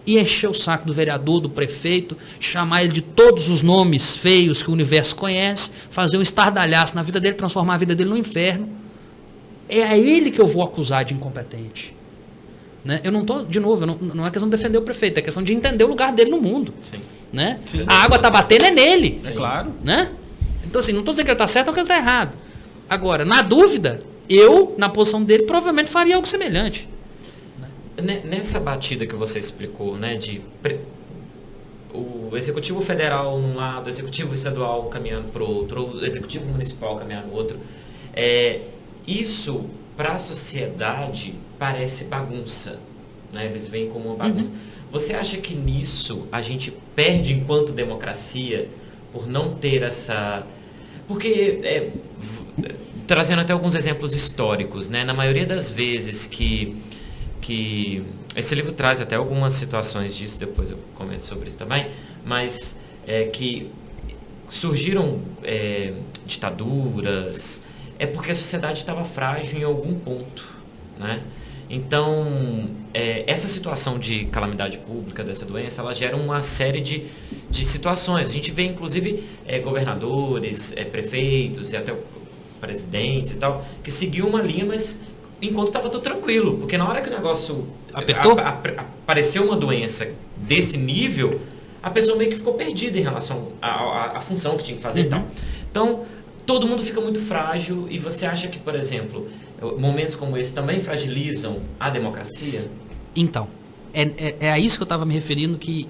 e encher o saco do vereador, do prefeito, chamar ele de todos os nomes feios que o universo conhece, fazer um estardalhaço na vida dele, transformar a vida dele no inferno, é a ele que eu vou acusar de incompetente. Né? Eu não estou, de novo, não é questão de defender o prefeito, é questão de entender o lugar dele no mundo. Sim. Né? Sim. A água está batendo é nele. É claro. Né? Então, assim, não estou dizendo que ele está certo ou que ele está errado. Agora, na dúvida, eu, na posição dele, provavelmente faria algo semelhante. Nessa batida que você explicou, né, o Executivo Federal num lado, o Executivo Estadual caminhando para o outro, o Executivo Municipal caminhando para o outro, isso, para a sociedade, parece bagunça. Né? Eles veem como uma bagunça. Você acha que nisso a gente perde enquanto democracia por não ter essa... Porque, trazendo até alguns exemplos históricos, né? Na maioria das vezes que esse livro traz até algumas situações disso, depois eu comento sobre isso também, mas que surgiram ditaduras, é porque a sociedade estava frágil em algum ponto, né? Então, essa situação de calamidade pública dessa doença, ela gera uma série de situações. A gente vê, inclusive, governadores, prefeitos e até presidentes e tal, que seguiam uma linha, mas enquanto estava tudo tranquilo. Porque na hora que o negócio apertou, apareceu uma doença desse nível, a pessoa meio que ficou perdida em relação à função que tinha que fazer e tal. Então, todo mundo fica muito frágil. E você acha que, por exemplo, momentos como esse também fragilizam a democracia? Então, é a isso que eu estava me referindo, que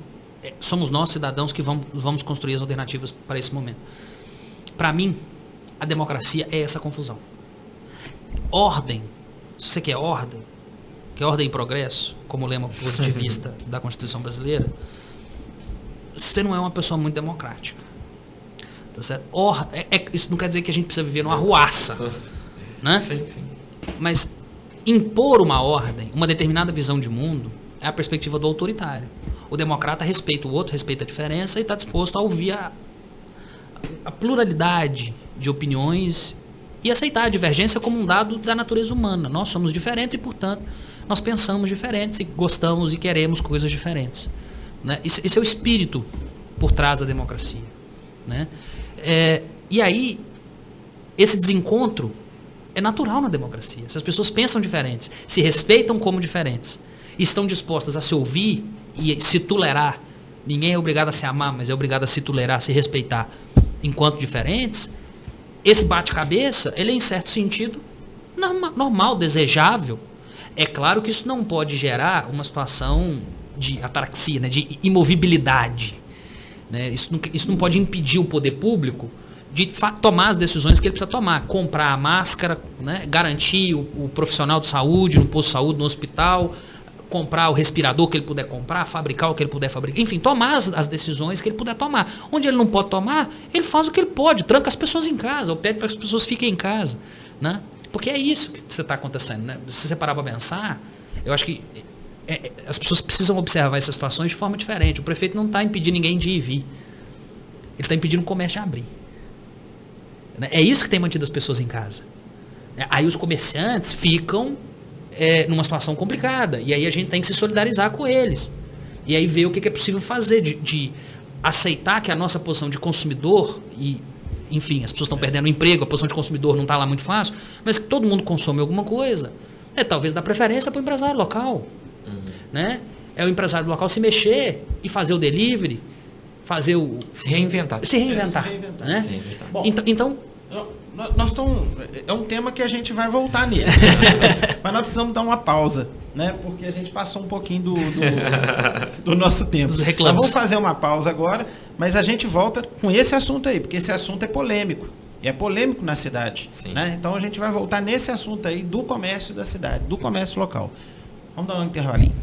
somos nós, cidadãos, que vamos construir as alternativas para esse momento. Para mim, a democracia é essa confusão. Ordem, se você quer ordem e progresso, como lema positivista da Constituição brasileira, você não é uma pessoa muito democrática. Tá certo? Isso não quer dizer que a gente precisa viver numa arruaça. Né? Sim, sim. Mas impor uma ordem, uma determinada visão de mundo, é a perspectiva do autoritário. O democrata respeita o outro, respeita a diferença e está disposto a ouvir a pluralidade de opiniões e aceitar a divergência como um dado da natureza humana. Nós somos diferentes e, portanto, nós pensamos diferentes e gostamos e queremos coisas diferentes. Né? Esse é o espírito por trás da democracia. Né? E aí, esse desencontro é natural na democracia. Se as pessoas pensam diferentes, se respeitam como diferentes, estão dispostas a se ouvir e se tolerar, ninguém é obrigado a se amar, mas é obrigado a se tolerar, a se respeitar enquanto diferentes, esse bate-cabeça, ele é em certo sentido normal, desejável. É claro que isso não pode gerar uma situação de ataraxia, né, de imovibilidade. Né? Isso não pode impedir o poder público de tomar as decisões que ele precisa tomar. Comprar a máscara, né? Garantir o profissional de saúde no posto de saúde, no hospital, comprar o respirador que ele puder comprar, fabricar o que ele puder fabricar. Enfim, tomar as decisões que ele puder tomar. Onde ele não pode tomar, ele faz o que ele pode. Tranca as pessoas em casa, ou pede para que as pessoas fiquem em casa. Né? Porque é isso que está acontecendo. Né? Se você parar para pensar, eu acho que as pessoas precisam observar essas situações de forma diferente. O prefeito não está impedindo ninguém de ir e vir. Ele está impedindo o comércio de abrir. É isso que tem mantido as pessoas em casa. Aí os comerciantes ficam numa situação complicada. E aí a gente tem que se solidarizar com eles. E aí ver o que é possível fazer de aceitar que a nossa posição de consumidor, e enfim, as pessoas estão perdendo o emprego, a posição de consumidor não está lá muito fácil, mas que todo mundo consome alguma coisa. Talvez dar preferência para o empresário local. Né? É o empresário local se mexer e fazer o delivery, se reinventar. Se reinventar. Né? Se reinventar. Bom, então nós é um tema que a gente vai voltar nele. Mas nós precisamos dar uma pausa, né? Porque a gente passou um pouquinho do nosso tempo. Dos reclames. Nós vamos fazer uma pausa agora, mas a gente volta com esse assunto aí, porque esse assunto é polêmico. E é polêmico na cidade. Né? Então a gente vai voltar nesse assunto aí do comércio da cidade, do comércio local. Vamos dar um intervalinho.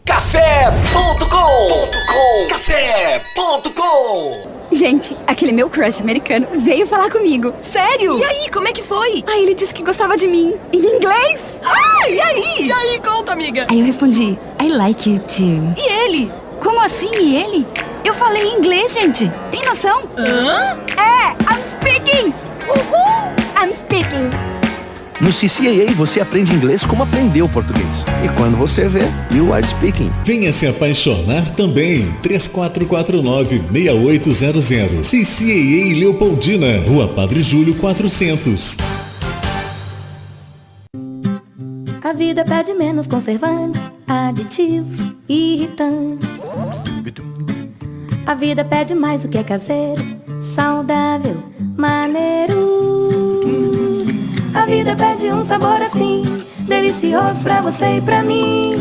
Café.com. Café.com. Gente, aquele meu crush americano veio falar comigo. Sério? E aí, como é que foi? Ah, ele disse que gostava de mim. Em inglês? Ah, e aí? E aí, conta, amiga. Aí eu respondi, I like you too. E ele? Como assim, e ele? Eu falei em inglês, gente. Tem noção? I'm speaking. Uhul! I'm speaking. No CCAA você aprende inglês como aprendeu português. E quando você vê, you are speaking. Venha se apaixonar também. 3449-6800. CCAA Leopoldina, Rua Padre Júlio 400. A vida pede menos conservantes, aditivos, irritantes. A vida pede mais o que é caseiro, saudável, maneiro. A vida pede um sabor assim, delicioso pra você e pra mim.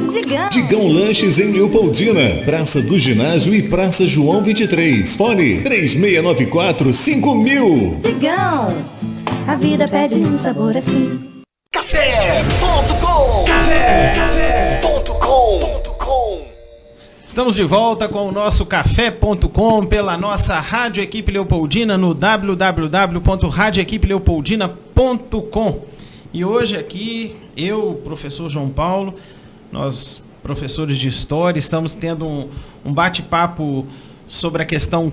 Digão Lanches em Leopoldina, Praça do Ginásio e Praça João 23. Fone 3694-5000. Digão, a vida pede um sabor assim. Café.com. Café.com. Estamos de volta com o nosso Café.com pela nossa Rádio Equipe Leopoldina no www.radioequipeleopoldina.com. E hoje aqui, eu, professor João Paulo, nós, professores de História, estamos tendo um bate-papo sobre a questão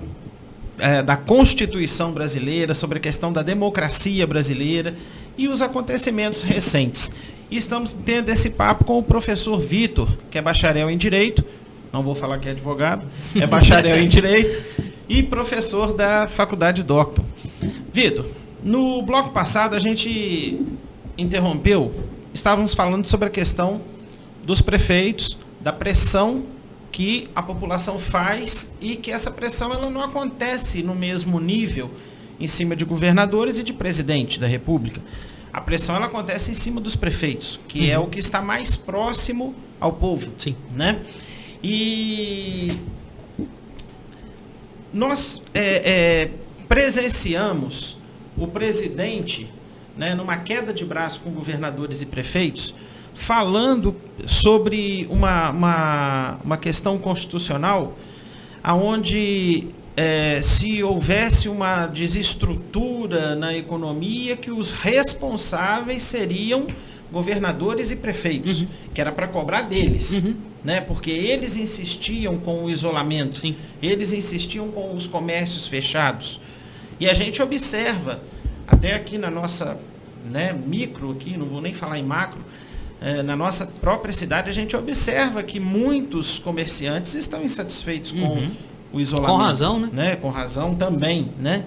da Constituição brasileira, sobre a questão da democracia brasileira e os acontecimentos recentes. E estamos tendo esse papo com o professor Vitor, que é bacharel em Direito, não vou falar que é advogado, é bacharel em Direito e professor da Faculdade Docton. Vitor, no bloco passado a gente interrompeu, estávamos falando sobre a questão dos prefeitos, da pressão que a população faz e que essa pressão ela não acontece no mesmo nível em cima de governadores e de presidente da República. A pressão ela acontece em cima dos prefeitos, que é o que está mais próximo ao povo. Sim. Né? E nós presenciamos o presidente, né, numa queda de braço com governadores e prefeitos, falando sobre uma questão constitucional, onde se houvesse uma desestrutura na economia, que os responsáveis seriam governadores e prefeitos, que era para cobrar deles, né? Porque eles insistiam com o isolamento, Sim. Eles insistiam com os comércios fechados. E a gente observa, até aqui na nossa, né, micro, aqui, não vou nem falar em macro, na nossa própria cidade, a gente observa que muitos comerciantes estão insatisfeitos com o isolamento. Com razão, né? Com razão também, né?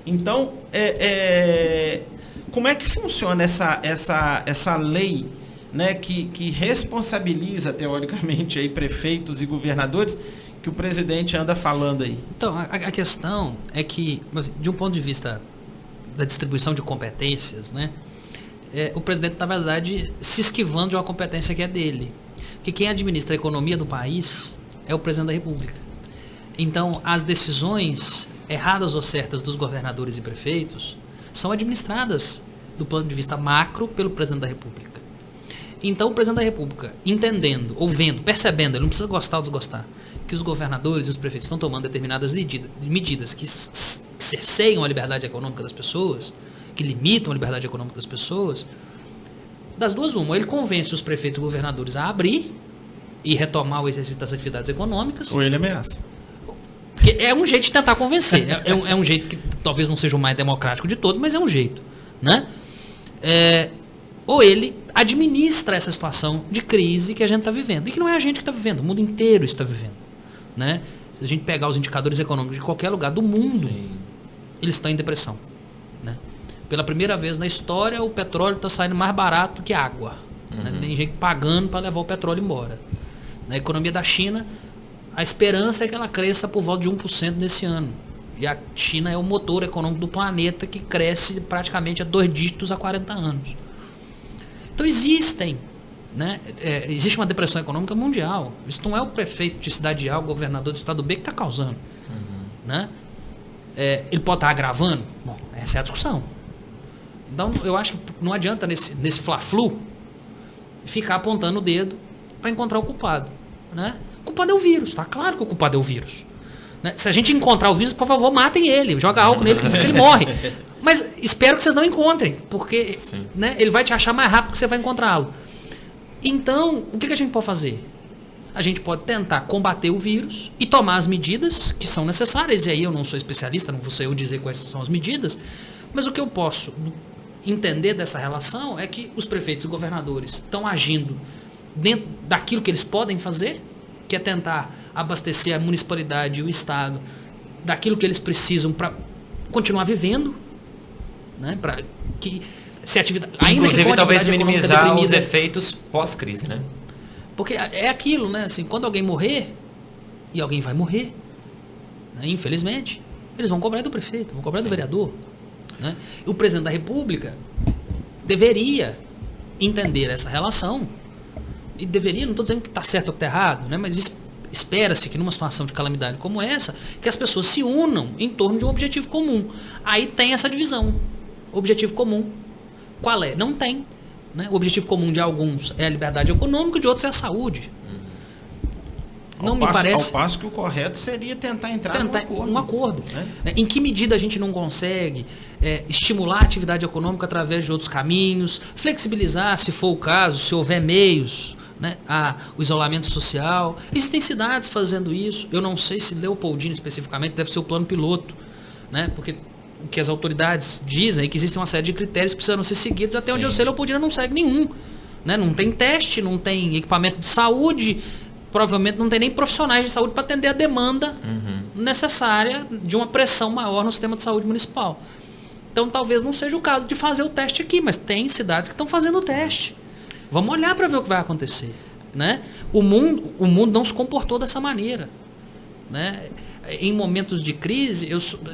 Então, como é que funciona essa lei, né, que responsabiliza, teoricamente, aí, prefeitos e governadores, que o presidente anda falando aí? Então, a questão é que, de um ponto de vista da distribuição de competências, né, o presidente, na verdade, se esquivando de uma competência que é dele. Porque quem administra a economia do país é o presidente da República. Então, as decisões erradas ou certas dos governadores e prefeitos são administradas do ponto de vista macro pelo presidente da República. Então, o presidente da República, entendendo, ou vendo, percebendo, ele não precisa gostar ou desgostar, que os governadores e os prefeitos estão tomando determinadas medidas que cerceiam a liberdade econômica das pessoas, que limitam a liberdade econômica das pessoas, das duas uma, ele convence os prefeitos e governadores a abrir e retomar o exercício das atividades econômicas. Ou ele ameaça. Porque é um jeito de tentar convencer. É um jeito que talvez não seja o mais democrático de todos, mas é um jeito. Né? Ou ele administra essa situação de crise que a gente está vivendo. E que não é a gente que está vivendo, o mundo inteiro está vivendo. Né? Se a gente pegar os indicadores econômicos de qualquer lugar do mundo, eles estão em depressão. Né? Pela primeira vez na história, o petróleo está saindo mais barato que água. Né? Tem gente pagando para levar o petróleo embora. Na economia da China, a esperança é que ela cresça por volta de 1% nesse ano. E a China é o motor econômico do planeta que cresce praticamente a 2 dígitos há 40 anos. Então existe uma depressão econômica mundial. Isso não é o prefeito de cidade A, o governador do estado B que está causando. Né? Ele pode estar agravando? Bom, essa é a discussão. Então eu acho que não adianta nesse fla-flu ficar apontando o dedo para encontrar o culpado. Né? O culpado é o vírus, tá? Claro que o culpado é o vírus. Né? Se a gente encontrar o vírus, por favor, matem ele, joga álcool nele, porque ele morre. Mas espero que vocês não encontrem, porque né, ele vai te achar mais rápido que você vai encontrá-lo. Então, o que a gente pode fazer? A gente pode tentar combater o vírus e tomar as medidas que são necessárias. E aí eu não sou especialista, não vou ser eu dizer quais são as medidas, mas o que eu posso entender dessa relação é que os prefeitos e governadores estão agindo dentro daquilo que eles podem fazer, que é tentar abastecer a municipalidade e o Estado daquilo que eles precisam para continuar vivendo, né? Para que se a atividade, inclusive talvez minimizar os efeitos pós-crise, né? Porque é aquilo, né? Assim, quando alguém morrer, e alguém vai morrer, né? Infelizmente, eles vão cobrar do prefeito, vão cobrar do vereador, né? E o presidente da República deveria entender essa relação, e deveria, não estou dizendo que está certo ou que está errado, né? Mas espera-se que numa situação de calamidade como essa, que as pessoas se unam em torno de um objetivo comum. Aí tem essa divisão. O objetivo comum, qual é? Não tem. Né? O objetivo comum de alguns é a liberdade econômica, de outros é a saúde. Não me parece... Ao passo que o correto seria tentar entrar num acordo. Né? Em que medida a gente não consegue estimular a atividade econômica através de outros caminhos, flexibilizar, se for o caso, se houver meios, né, o isolamento social. Existem cidades fazendo isso. Eu não sei se Leopoldina especificamente deve ser o plano piloto, né, porque o que as autoridades dizem é que existe uma série de critérios que precisam ser seguidos. Até onde eu sei, Leopoldina não segue nenhum. Né? Não tem teste, não tem equipamento de saúde, provavelmente não tem nem profissionais de saúde para atender a demanda necessária de uma pressão maior no sistema de saúde municipal. Então talvez não seja o caso de fazer o teste aqui, mas tem cidades que estão fazendo o teste. Vamos olhar para ver o que vai acontecer. Né? O mundo não se comportou dessa maneira. Né? Em momentos de crise,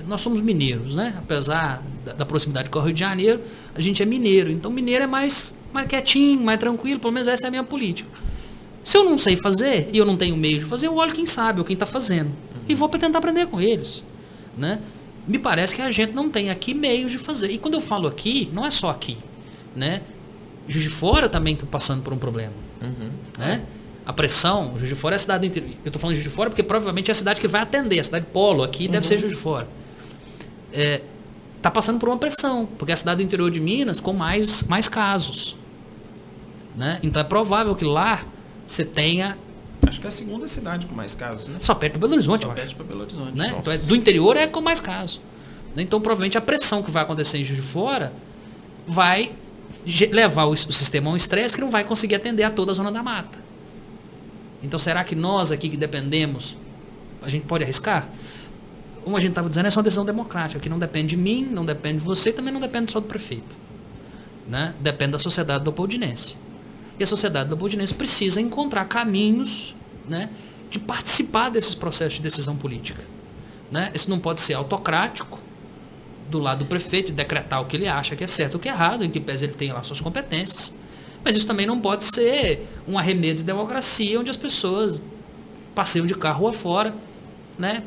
nós somos mineiros, né? Apesar da proximidade com o Rio de Janeiro, a gente é mineiro. Então mineiro é mais quietinho, mais tranquilo, pelo menos essa é a minha política. Se eu não sei fazer, e eu não tenho meio de fazer, eu olho quem sabe, ou quem está fazendo. E vou tentar aprender com eles. Né? Me parece que a gente não tem aqui meios de fazer. E quando eu falo aqui, não é só aqui. Né? Juiz de Fora também está passando por um problema. Né? A pressão, Juiz de Fora é a cidade do interior. Eu estou falando de Juiz de Fora porque provavelmente é a cidade que vai atender, a cidade polo aqui deve ser Juiz de Fora. Está passando por uma pressão, porque é a cidade do interior de Minas com mais casos. Né? Então é provável que lá você tenha... Acho que é a segunda cidade com mais casos, né? Só perto para Belo Horizonte, eu acho. Para Belo Horizonte. Né? Então, do interior é com mais casos. Então provavelmente a pressão que vai acontecer em Juiz de Fora vai levar o sistema a um estresse que não vai conseguir atender a toda a Zona da Mata. Então será que nós aqui que dependemos, a gente pode arriscar? Como a gente estava dizendo, é só uma decisão democrática, que não depende de mim, não depende de você, também não depende só do prefeito. Né? Depende da sociedade leopoldinense. E a sociedade leopoldinense precisa encontrar caminhos, né, de participar desses processos de decisão política. Né? Isso não pode ser autocrático, do lado do prefeito, de decretar o que ele acha que é certo ou que é errado, em que pese ele tenha lá suas competências. Mas isso também não pode ser um arremedo de democracia, onde as pessoas passeiam de carro afora, né,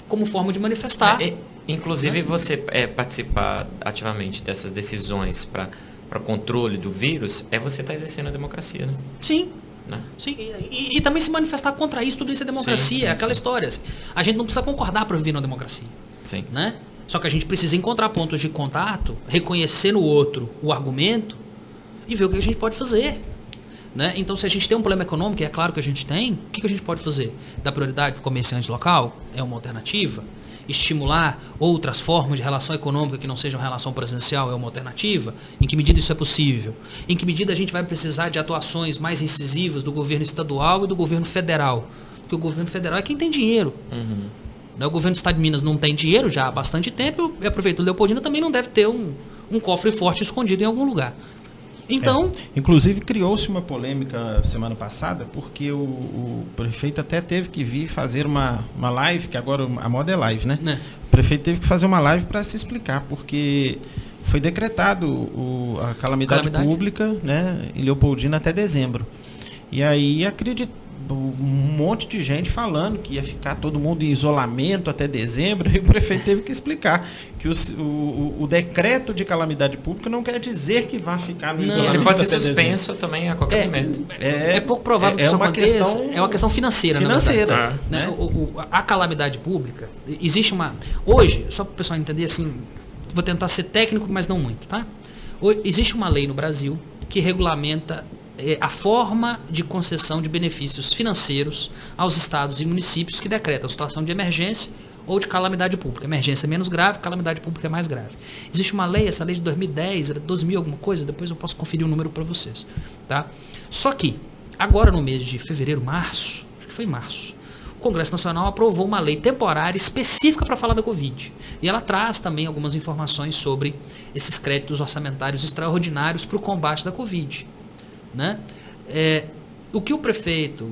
como forma de manifestar. Inclusive, você participar ativamente dessas decisões para controle do vírus, você está exercendo a democracia, né? Sim. Né? Sim. E também se manifestar contra isso, tudo isso é democracia, é aquela história. Assim. A gente não precisa concordar para viver numa democracia. Sim. Né? Só que a gente precisa encontrar pontos de contato, reconhecer no outro o argumento e ver o que a gente pode fazer. Né? Então, se a gente tem um problema econômico, e é claro que a gente tem, o que a gente pode fazer? Dar prioridade para o comerciante local? É uma alternativa? Estimular outras formas de relação econômica que não sejam relação presencial é uma alternativa? Em que medida isso é possível? Em que medida a gente vai precisar de atuações mais incisivas do governo estadual e do governo federal? Porque o governo federal é quem tem dinheiro. O governo do estado de Minas não tem dinheiro já há bastante tempo, e a prefeitura Leopoldina também não deve ter um cofre forte escondido em algum lugar. Então, inclusive criou-se uma polêmica semana passada, porque o prefeito até teve que vir fazer uma live, que agora a moda é live, né? O prefeito teve que fazer uma live para se explicar, porque foi decretado a calamidade pública, né, em Leopoldina até dezembro. E aí um monte de gente falando que ia ficar todo mundo em isolamento até dezembro, e o prefeito teve que explicar que o decreto de calamidade pública não quer dizer que vai ficar no isolamento. Ele pode ser suspenso também a qualquer momento. É pouco provável que isso aconteça. É uma questão financeira. Né? A calamidade pública, existe uma... Hoje, só para o pessoal entender, assim, vou tentar ser técnico, mas não muito, tá? Hoje, existe uma lei no Brasil que regulamenta a forma de concessão de benefícios financeiros aos estados e municípios que decretam situação de emergência ou de calamidade pública. Emergência é menos grave, calamidade pública é mais grave. Existe uma lei, essa lei de 2010, era 12.000 alguma coisa, depois eu posso conferir o número para vocês. Tá? Só que, agora no mês de fevereiro, março, acho que foi março, o Congresso Nacional aprovou uma lei temporária específica para falar da Covid. E ela traz também algumas informações sobre esses créditos orçamentários extraordinários para o combate da Covid. Né? O que o prefeito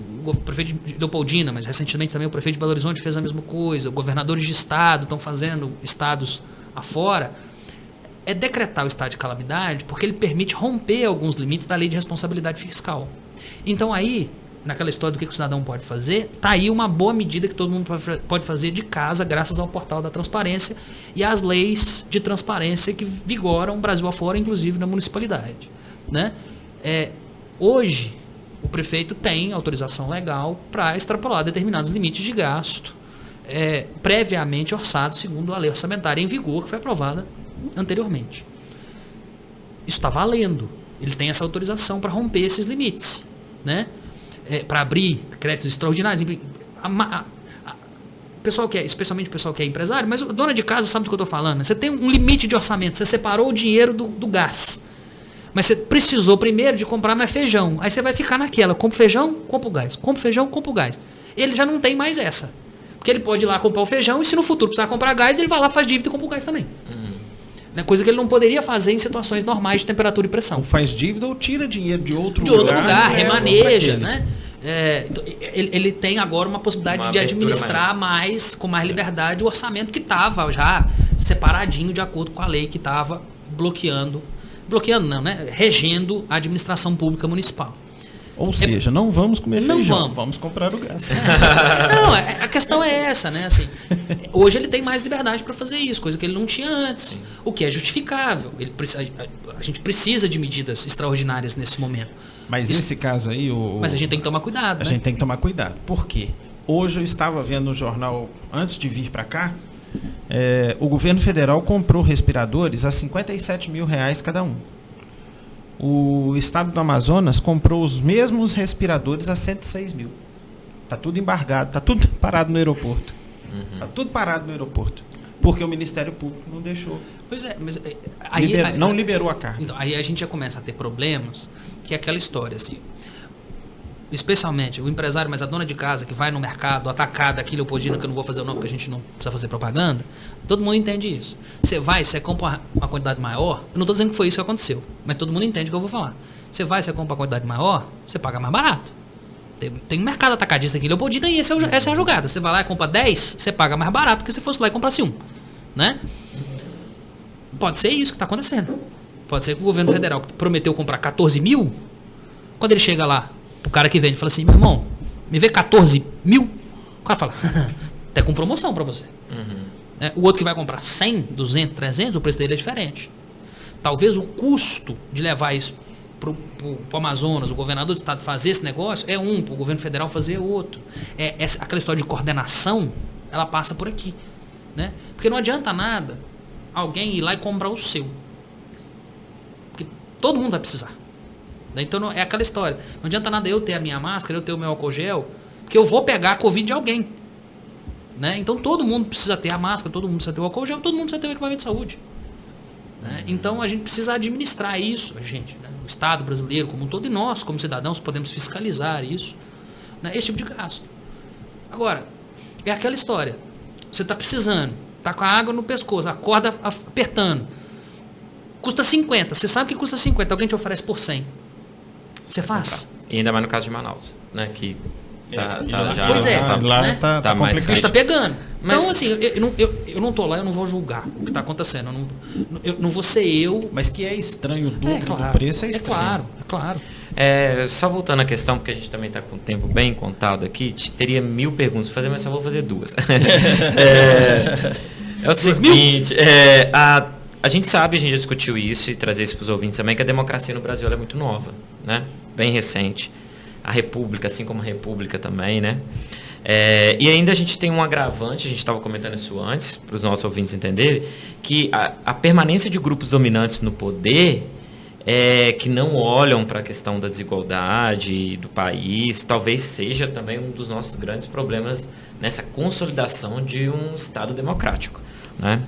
de Leopoldina, mas recentemente também o prefeito de Belo Horizonte fez a mesma coisa, governadores de estado estão fazendo estados afora, é decretar o estado de calamidade porque ele permite romper alguns limites da lei de responsabilidade fiscal. Então aí, naquela história do que o cidadão pode fazer, está aí uma boa medida que todo mundo pode fazer de casa graças ao portal da transparência e às leis de transparência que vigoram Brasil afora, inclusive na municipalidade. Né? Hoje, o prefeito tem autorização legal para extrapolar determinados limites de gasto previamente orçados segundo a lei orçamentária em vigor, que foi aprovada anteriormente. Isso está valendo. Ele tem essa autorização para romper esses limites. Né? Para abrir créditos extraordinários. Pessoal que especialmente o pessoal que é empresário, mas o dona de casa sabe do que eu estou falando. Né? Você tem um limite de orçamento, você separou o dinheiro do gás. Mas você precisou primeiro de comprar mais feijão. Aí você vai ficar naquela, compra feijão, compra o gás. Compra feijão, compra o gás. Ele já não tem mais essa. Porque ele pode ir lá comprar o feijão e se no futuro precisar comprar gás, ele vai lá, faz dívida e compra o gás também. Coisa que ele não poderia fazer em situações normais de temperatura e pressão. Ou faz dívida ou tira dinheiro de outro lugar. Remaneja, né? Ele tem agora uma possibilidade de administrar com mais liberdade o orçamento que estava já separadinho de acordo com a lei que estava bloqueando não, né? Regendo a administração pública municipal. Ou seja, não vamos comer feijão, vamos comprar o gás. Não, a questão é essa, né? Assim, hoje ele tem mais liberdade para fazer isso, coisa que ele não tinha antes, o que é justificável. A gente precisa de medidas extraordinárias nesse momento. Mas nesse caso aí... Mas a gente tem que tomar cuidado, A gente tem que tomar cuidado. Por quê? Hoje eu estava vendo no jornal, antes de vir para cá, o governo federal comprou respiradores a R$57 mil cada um. O estado do Amazonas comprou os mesmos respiradores a 106 mil. Está tudo embargado, está tudo parado no aeroporto. Está tudo parado no aeroporto. Porque o Ministério Público não deixou. Pois é, mas não liberou a carga. Então, aí a gente já começa a ter problemas, que é aquela história, assim. Especialmente o empresário, mas a dona de casa que vai no mercado, atacada aqui, Leopoldina, que eu não vou fazer o nome porque a gente não precisa fazer propaganda, todo mundo entende isso. Você compra uma quantidade maior, eu não estou dizendo que foi isso que aconteceu, mas todo mundo entende o que eu vou falar. Você compra uma quantidade maior, você paga mais barato. Tem um mercado atacadista aqui em Leopoldina e essa é a jogada. Você vai lá e compra 10, você paga mais barato do que se fosse lá e comprasse um. Né? Pode ser isso que está acontecendo. Pode ser que o governo federal prometeu comprar 14 mil, quando ele chega lá, o cara que vende fala assim, meu irmão, me vê 14 mil? O cara fala, até com promoção para você. O outro que vai comprar 100, 200, 300, o preço dele é diferente. Talvez o custo de levar isso para o Amazonas, o governador do estado fazer esse negócio, para o governo federal fazer outro. Aquela história de coordenação, ela passa por aqui. Né? Porque não adianta nada alguém ir lá e comprar o seu. Porque todo mundo vai precisar. Então é aquela história. Não adianta nada eu ter a minha máscara, eu ter o meu álcool gel, porque eu vou pegar a Covid de alguém. Né? Então todo mundo precisa ter a máscara, todo mundo precisa ter o álcool gel, todo mundo precisa ter o equipamento de saúde. Né? Então a gente precisa administrar isso, né? O Estado brasileiro como um todo, e nós, como cidadãos, podemos fiscalizar isso, né? Esse tipo de gasto. Agora, é aquela história. Você está precisando, está com a água no pescoço, a corda apertando. Custa 50, você sabe que custa 50, alguém te oferece por 100. Você faz? E ainda mais no caso de Manaus, né? Que pois é, lá tá mais complicado. Está pegando. Mas, então, assim, eu não estou lá, eu não vou julgar o que está acontecendo. Eu não vou ser eu. Mas que é estranho o dobro do preço, é estranho. É claro. Só voltando à questão, porque a gente também está com o tempo bem contado aqui, teria 1000 perguntas para fazer, mas só vou fazer 2. É o seguinte, a gente sabe, a gente já discutiu isso e trazer isso para os ouvintes também, que a democracia no Brasil é muito nova, né? Bem recente. A República, assim como a República também, né? E ainda a gente tem um agravante, a gente estava comentando isso antes, para os nossos ouvintes entenderem, que a permanência de grupos dominantes no poder que não olham para a questão da desigualdade do país, talvez seja também um dos nossos grandes problemas nessa consolidação de um Estado democrático, né?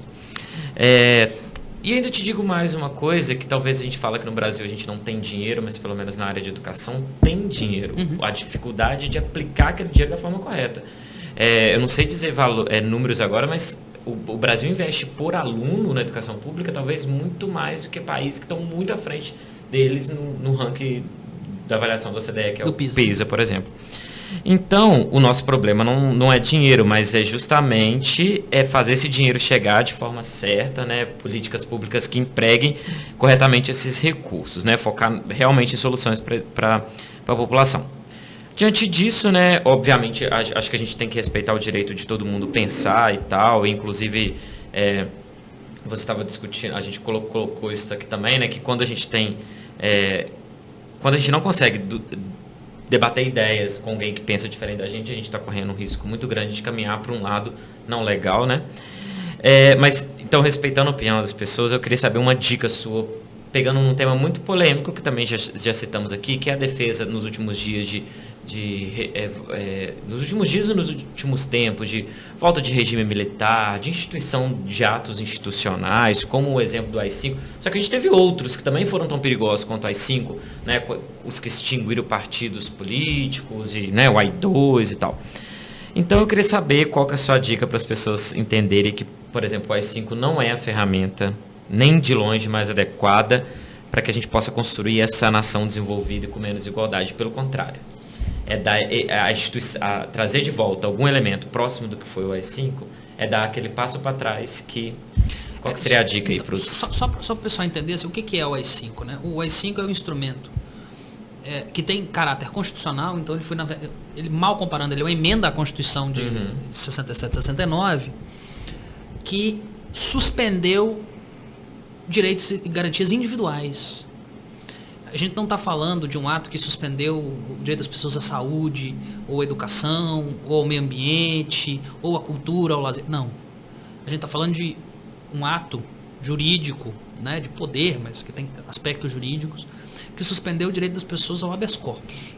E ainda te digo mais uma coisa, que talvez a gente fala que no Brasil a gente não tem dinheiro, mas pelo menos na área de educação tem dinheiro. A dificuldade de aplicar aquele dinheiro da forma correta. Eu não sei dizer números agora, mas o Brasil investe por aluno na educação pública talvez muito mais do que países que estão muito à frente deles no ranking da avaliação da OCDE, que é o PISA, por exemplo. Então, o nosso problema não é dinheiro, mas é justamente fazer esse dinheiro chegar de forma certa, né? Políticas públicas que empreguem corretamente esses recursos, né? Focar realmente em soluções para a população. Diante disso, né, obviamente, acho que a gente tem que respeitar o direito de todo mundo pensar e tal, inclusive, você estava discutindo, a gente colocou isso aqui também, né, que quando a gente não consegue debater ideias com alguém que pensa diferente da gente, a gente está correndo um risco muito grande de caminhar para um lado não legal, né? Mas, então, respeitando a opinião das pessoas, eu queria saber uma dica sua, pegando um tema muito polêmico, que também já citamos aqui, que é a defesa nos últimos dias nos últimos dias e nos últimos tempos, de volta de regime militar, de instituição de atos institucionais, como o exemplo do AI-5. Só que a gente teve outros que também foram tão perigosos quanto o AI-5, né, os que extinguiram partidos políticos, e, né, o AI-2 e tal. Então eu queria saber qual que é a sua dica para as pessoas entenderem que, por exemplo, o AI-5 não é a ferramenta, nem de longe, mais adequada para que a gente possa construir essa nação desenvolvida e com menos igualdade. Pelo contrário. Trazer de volta algum elemento próximo do que foi o AI-5, dar aquele passo para trás qual que seria a dica aí para os... Só para o pessoal entender assim, o que é o AI-5, né? O AI-5 é um instrumento que tem caráter constitucional, então ele mal comparando, ele é uma emenda à Constituição de 67, 69, que suspendeu direitos e garantias individuais. A gente não está falando de um ato que suspendeu o direito das pessoas à saúde, ou à educação, ou ao meio ambiente, ou à cultura, ao lazer. Não. A gente está falando de um ato jurídico, né, de poder, mas que tem aspectos jurídicos, que suspendeu o direito das pessoas ao habeas corpus,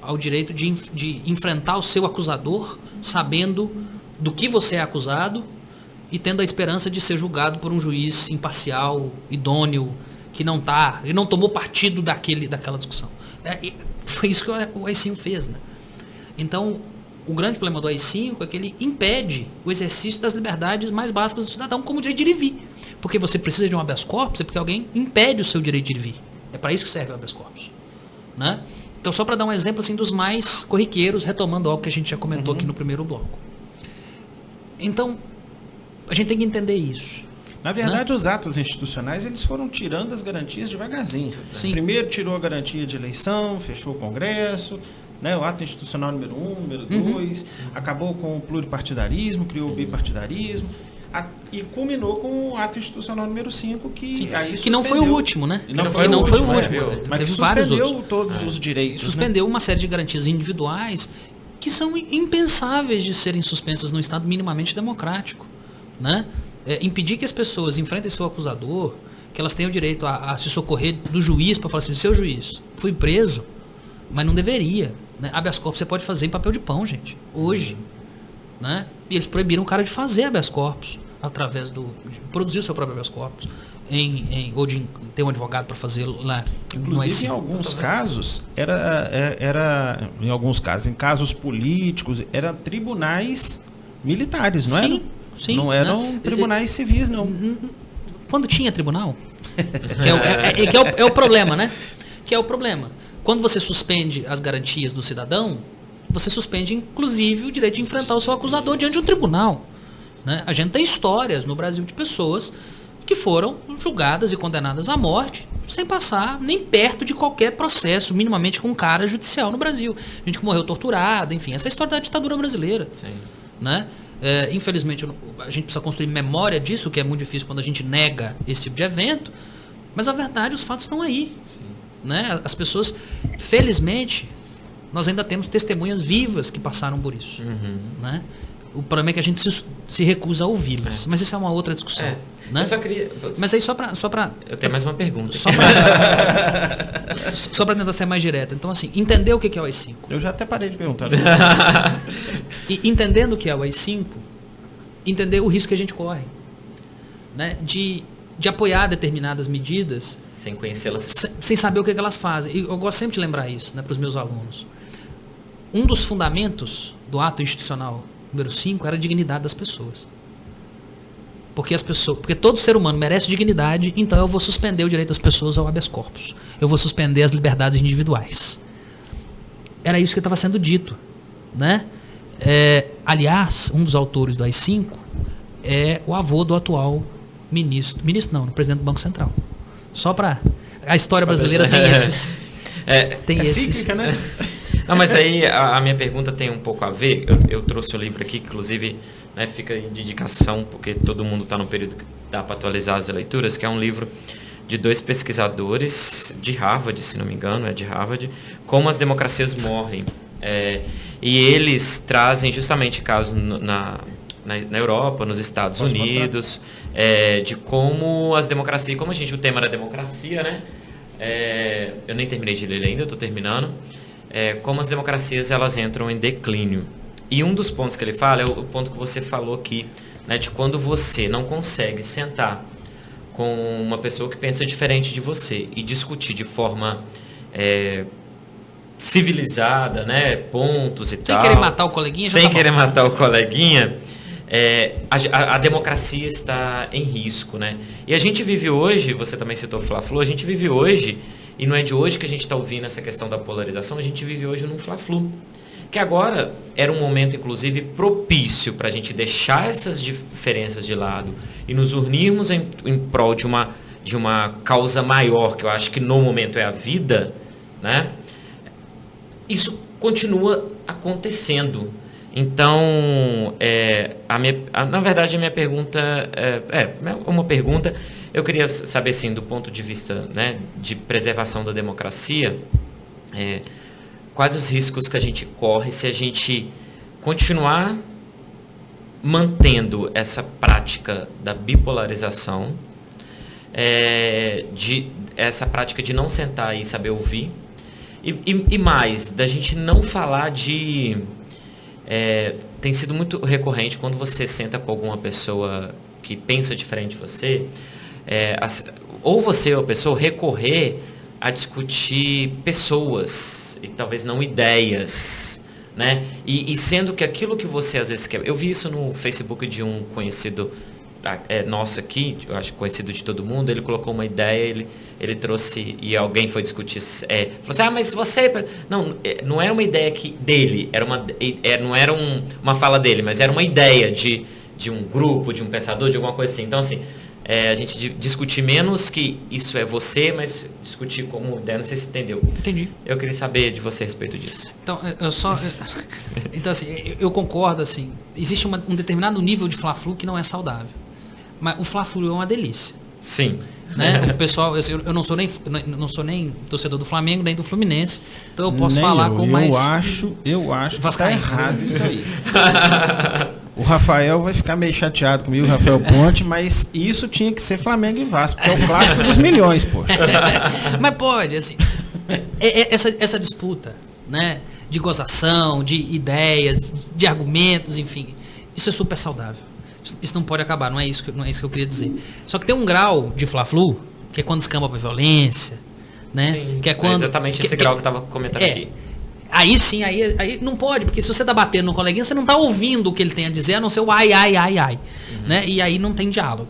ao direito de enfrentar o seu acusador, sabendo do que você é acusado e tendo a esperança de ser julgado por um juiz imparcial, idôneo, que não tomou partido daquela discussão. Foi isso que o AI-5 fez, né? Então, o grande problema do AI-5 é que ele impede o exercício das liberdades mais básicas do cidadão, como o direito de ir e vir. Porque você precisa de um habeas corpus, é porque alguém impede o seu direito de ir e vir. É para isso que serve o habeas corpus, né? Então, só para dar um exemplo assim, dos mais corriqueiros, retomando algo que a gente já comentou aqui no primeiro bloco. Então, a gente tem que entender isso. Na verdade, os atos institucionais, eles foram tirando as garantias devagarzinho. Sim. Primeiro tirou a garantia de eleição, fechou o Congresso, né, o ato institucional número 1, número 2, acabou com o pluripartidarismo, criou o bipartidarismo, e culminou com o ato institucional número 5, que não foi o último, né? Não foi o último. Mas teve vários outros. Todos os direitos. Suspendeu uma série de garantias individuais que são impensáveis de serem suspensas num Estado minimamente democrático, né? Impedir que as pessoas enfrentem seu acusador, que elas tenham o direito a se socorrer do juiz para falar assim, seu juiz, fui preso, mas não deveria, né? Habeas corpus você pode fazer em papel de pão, gente, hoje, né? E eles proibiram o cara de fazer habeas corpus através de produzir o seu próprio habeas corpus, ou de ter um advogado para fazer lá. Inclusive, em alguns casos, em casos políticos, eram tribunais militares, não eram? Sim, não eram tribunais civis, não. Quando tinha tribunal, que é o problema, né? Que é o problema. Quando você suspende as garantias do cidadão, você suspende, inclusive, o direito de enfrentar o seu acusador diante de um tribunal, né? A gente tem histórias no Brasil de pessoas que foram julgadas e condenadas à morte sem passar nem perto de qualquer processo minimamente com cara judicial no Brasil. Gente que morreu torturada, enfim, essa é a história da ditadura brasileira. Sim. Né? Infelizmente a gente precisa construir memória disso, que é muito difícil quando a gente nega esse tipo de evento, mas a verdade, os fatos estão aí, né? As pessoas, felizmente, nós ainda temos testemunhas vivas que passaram por isso, né? O problema é que a gente se recusa a ouvi-las. Mas isso é uma outra discussão. Né? Eu só queria... Mas aí só para Eu tenho mais uma pergunta. Só para tentar ser mais direto. Então, assim, entender o que é o AI-5. Eu já até parei de perguntar. E entendendo o que é o AI-5, entender o risco que a gente corre. Né? De apoiar determinadas medidas... Sem conhecê-las. Sem saber o que elas fazem. E eu gosto sempre de lembrar isso, né, para os meus alunos. Um dos fundamentos do ato institucional número 5 era a dignidade das pessoas. Porque todo ser humano merece dignidade, então eu vou suspender o direito das pessoas ao habeas corpus. Eu vou suspender as liberdades individuais. Era isso que estava sendo dito. Né? Aliás, um dos autores do AI-5 é o avô do atual presidente do Banco Central. Só para... A história brasileira tem esses... cíclica, né? Não, mas aí a minha pergunta tem um pouco a ver. Eu trouxe o livro aqui, que inclusive, né, fica de indicação, porque todo mundo está no período que dá para atualizar as leituras, que é um livro de 2 pesquisadores de Harvard, se não me engano, é de Harvard, Como as Democracias Morrem. E eles trazem justamente casos na Europa, nos Estados Unidos, de como as democracias, como o tema era democracia, né? Eu nem terminei de ler ainda, eu estou terminando. Como as democracias elas entram em declínio. E um dos pontos que ele fala é o ponto que você falou aqui, né, de quando você não consegue sentar com uma pessoa que pensa diferente de você e discutir de forma civilizada, né, pontos e tal. Sem querer matar o coleguinha. Sem querer matar o coleguinha. A democracia está em risco, né? E a gente vive hoje, você também citou o Fla-Flu, a gente vive hoje, e não é de hoje que a gente está ouvindo essa questão da polarização, a gente vive hoje num Fla-Flu. Que agora era um momento, inclusive, propício para a gente deixar essas diferenças de lado e nos unirmos em prol de uma causa maior, que eu acho que no momento é a vida, né? Isso continua acontecendo. Então, na verdade, a minha pergunta é uma pergunta. Eu queria saber, assim, do ponto de vista, né, de preservação da democracia, quais os riscos que a gente corre se a gente continuar mantendo essa prática da bipolarização, essa prática de não sentar e saber ouvir, e mais, da gente não falar de... tem sido muito recorrente quando você senta com alguma pessoa que pensa diferente de você, ou você ou a pessoa recorrer a discutir pessoas e talvez não ideias, né? E sendo que aquilo que você às vezes quer... Eu vi isso no Facebook de um conhecido nosso aqui, eu acho conhecido de todo mundo, ele colocou uma ideia, ele trouxe, e alguém foi discutir, falou assim, mas você... Não era uma ideia dele, não era uma fala dele, mas era uma ideia de um grupo, de um pensador, de alguma coisa assim. Então, assim, a gente discutir menos que isso é você, mas discutir como ideia, não sei se entendeu. Entendi. Eu queria saber de você a respeito disso. Então, então assim, eu concordo, assim, existe um determinado nível de Fla-Flu que não é saudável. Mas o Fla-Flu é uma delícia. Sim. Né? O pessoal, eu não sou nem torcedor do Flamengo, nem do Fluminense, então eu posso falar com mais... Eu acho que tá errado isso aí. O Rafael vai ficar meio chateado comigo, o Rafael Ponte, mas isso tinha que ser Flamengo e Vasco, porque é o clássico dos milhões, poxa. Mas pode, assim, essa disputa, né, de gozação, de ideias, de argumentos, enfim, isso é super saudável. Isso não pode acabar, não é isso que eu queria dizer. Só que tem um grau de Fla-Flu, que é quando escampa para violência, né? Sim, que é quando, exatamente esse grau que eu estava comentando aqui. Aí sim, aí não pode, porque se você tá batendo no coleguinha, você não tá ouvindo o que ele tem a dizer, a não ser o ai. Né? E aí não tem diálogo.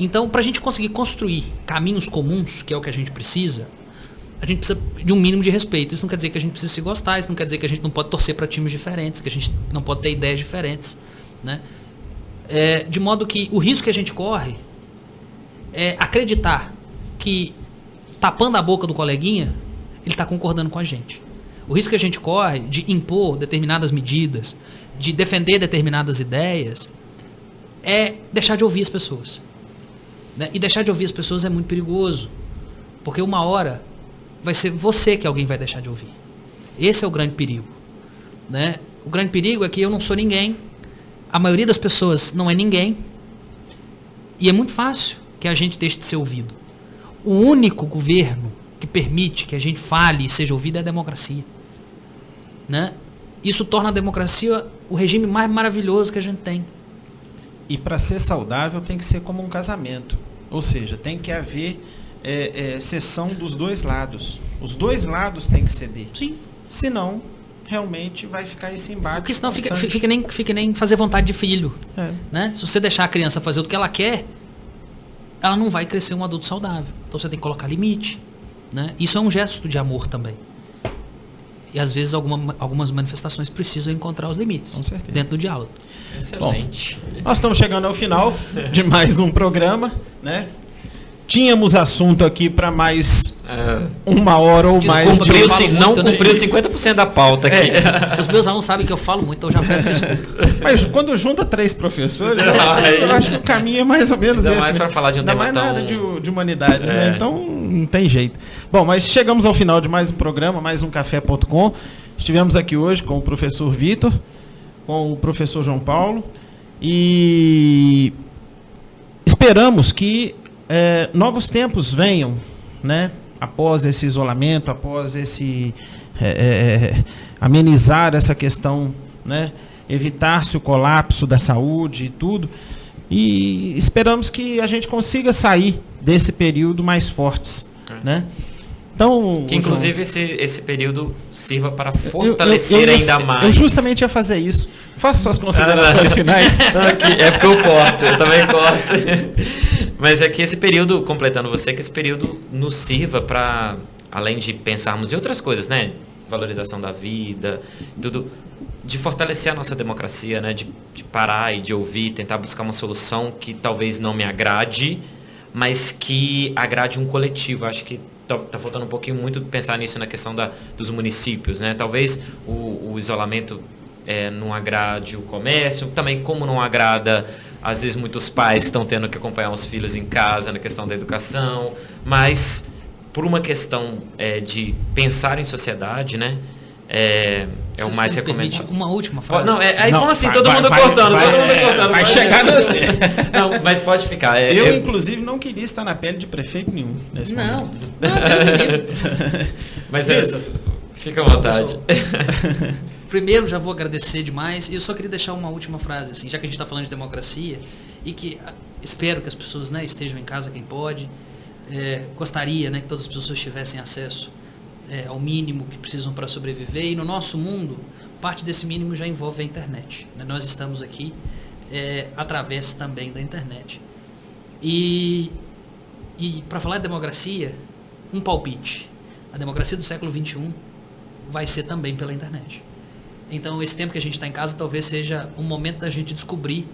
Então, pra gente conseguir construir caminhos comuns, que é o que a gente precisa de um mínimo de respeito. Isso não quer dizer que a gente precisa se gostar, isso não quer dizer que a gente não pode torcer para times diferentes, que a gente não pode ter ideias diferentes, né? De modo que o risco que a gente corre é acreditar que, tapando a boca do coleguinha, ele está concordando com a gente. O risco que a gente corre de impor determinadas medidas, de defender determinadas ideias, é deixar de ouvir as pessoas. Né? E deixar de ouvir as pessoas é muito perigoso, porque uma hora vai ser você que alguém vai deixar de ouvir. Esse é o grande perigo. Né? O grande perigo é que eu não sou ninguém. a maioria das pessoas não é ninguém. E é muito fácil que a gente deixe de ser ouvido. O único governo que permite que a gente fale e seja ouvido é a democracia. Né? Isso torna a democracia o regime mais maravilhoso que a gente tem. E para ser saudável tem que ser como um casamento. Ou seja, tem que haver cessão dos dois lados. Os dois lados têm que ceder. Sim. Senão, realmente vai ficar esse embate. Porque senão fica nem fazer vontade de filho. Né? Se você deixar a criança fazer o que ela quer, ela não vai crescer um adulto saudável. Então você tem que colocar limite. Né? Isso é um gesto de amor também. E às vezes algumas manifestações precisam encontrar os limites dentro do diálogo. Excelente. Bom, nós estamos chegando ao final de mais um programa, né? Tínhamos assunto aqui para mais 1 hora ou mais. Não cumpriu 50% da pauta aqui. Os meus alunos sabem que eu falo muito, então eu já peço desculpa. Mas quando junta 3 professores, eu acho que o caminho é mais ou menos esse. Mais para falar de um tema mais tão... nada de humanidades, né? Então não tem jeito. Bom, mas chegamos ao final de mais um programa, mais um Café.com. Estivemos aqui hoje com o professor Vitor, com o professor João Paulo, e esperamos que novos tempos venham, né? Após esse isolamento, após esse amenizar essa questão, né? Evitar-se o colapso da saúde e tudo, e esperamos que a gente consiga sair desse período mais fortes, né? Então, que inclusive esse período sirva para fortalecer ainda mais. Eu justamente ia fazer isso. Faça suas considerações finais. É porque eu corto, eu também corto. Mas é que esse período, completando você, que esse período nos sirva para, além de pensarmos em outras coisas, né? Valorização da vida, tudo, de fortalecer a nossa democracia, né? De parar e de ouvir, tentar buscar uma solução que talvez não me agrade, mas que agrade um coletivo. Acho que tá faltando um pouquinho muito pensar nisso na questão dos municípios, né? Talvez o isolamento não agrade o comércio, também como não agrada, às vezes, muitos pais estão tendo que acompanhar os filhos em casa na questão da educação, mas por uma questão de pensar em sociedade, né? É o mais recomendado. Uma última frase. Aí vamos assim, todo mundo cortando. Vai chegar assim. Não, mas pode ficar. Eu, inclusive, não queria estar na pele de prefeito nenhum nesse momento. Mas fica à vontade. Primeiro, já vou agradecer demais. E eu só queria deixar uma última frase, assim, já que a gente está falando de democracia, e que espero que as pessoas, né, estejam em casa, quem pode. Gostaria, né, que todas as pessoas tivessem acesso ao mínimo que precisam para sobreviver. E no nosso mundo, parte desse mínimo já envolve a internet, né? Nós estamos aqui através também da internet. E para falar de democracia, um palpite. A democracia do século XXI vai ser também pela internet. Então, esse tempo que a gente está em casa talvez seja um momento da gente descobrir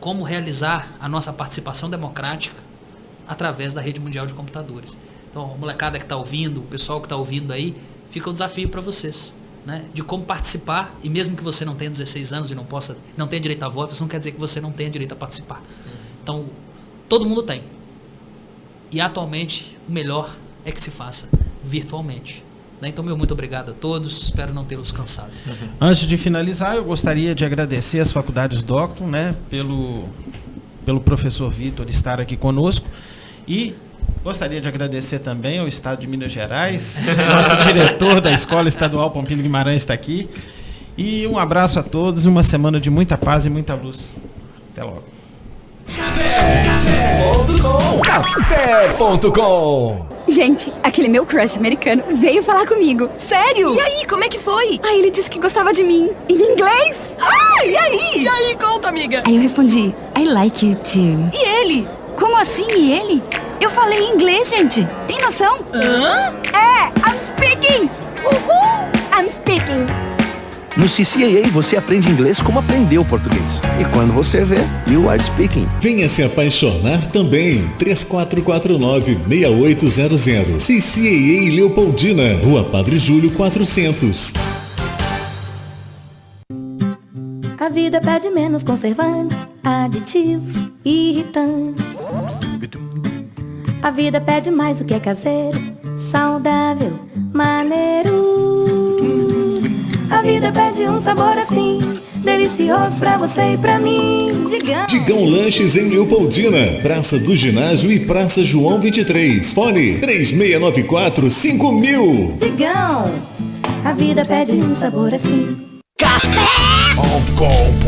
como realizar a nossa participação democrática através da rede mundial de computadores. Então, a molecada que está ouvindo, o pessoal que está ouvindo aí, fica um desafio para vocês, né? De como participar, e mesmo que você não tenha 16 anos e não tenha direito a voto, isso não quer dizer que você não tenha direito a participar. Então, todo mundo tem. E atualmente, o melhor é que se faça virtualmente. Então, meu muito obrigado a todos, espero não tê-los cansado. Antes de finalizar, eu gostaria de agradecer às faculdades Docton, né, pelo professor Vitor estar aqui conosco, e gostaria de agradecer também ao Estado de Minas Gerais, nosso diretor da Escola Estadual Pompilho Guimarães está aqui, e um abraço a todos e uma semana de muita paz e muita luz. Até logo. Café.com. Gente, aquele meu crush americano veio falar comigo. Sério? E aí, como é que foi? Aí ele disse que gostava de mim. Em inglês? E aí? E aí, conta, amiga. Aí eu respondi, I like you too. E ele? Como assim, e ele? Eu falei em inglês, gente. Tem noção? I'm speaking. Uhul. I'm speaking. No CCAA você aprende inglês como aprendeu português. E quando você vê, you are speaking. Venha se apaixonar também. 3449-6800. CCAA Leopoldina, Rua Padre Júlio 400. A vida pede menos conservantes, aditivos, irritantes. A vida pede mais o que é caseiro, saudável, maneiro. A vida pede um sabor assim, delicioso pra você e pra mim. Digão. Digão Lanches em Leopoldina, Praça do Ginásio e Praça João 23. Fone 3694-5000. Digão, a vida pede um sabor assim. Café.com.com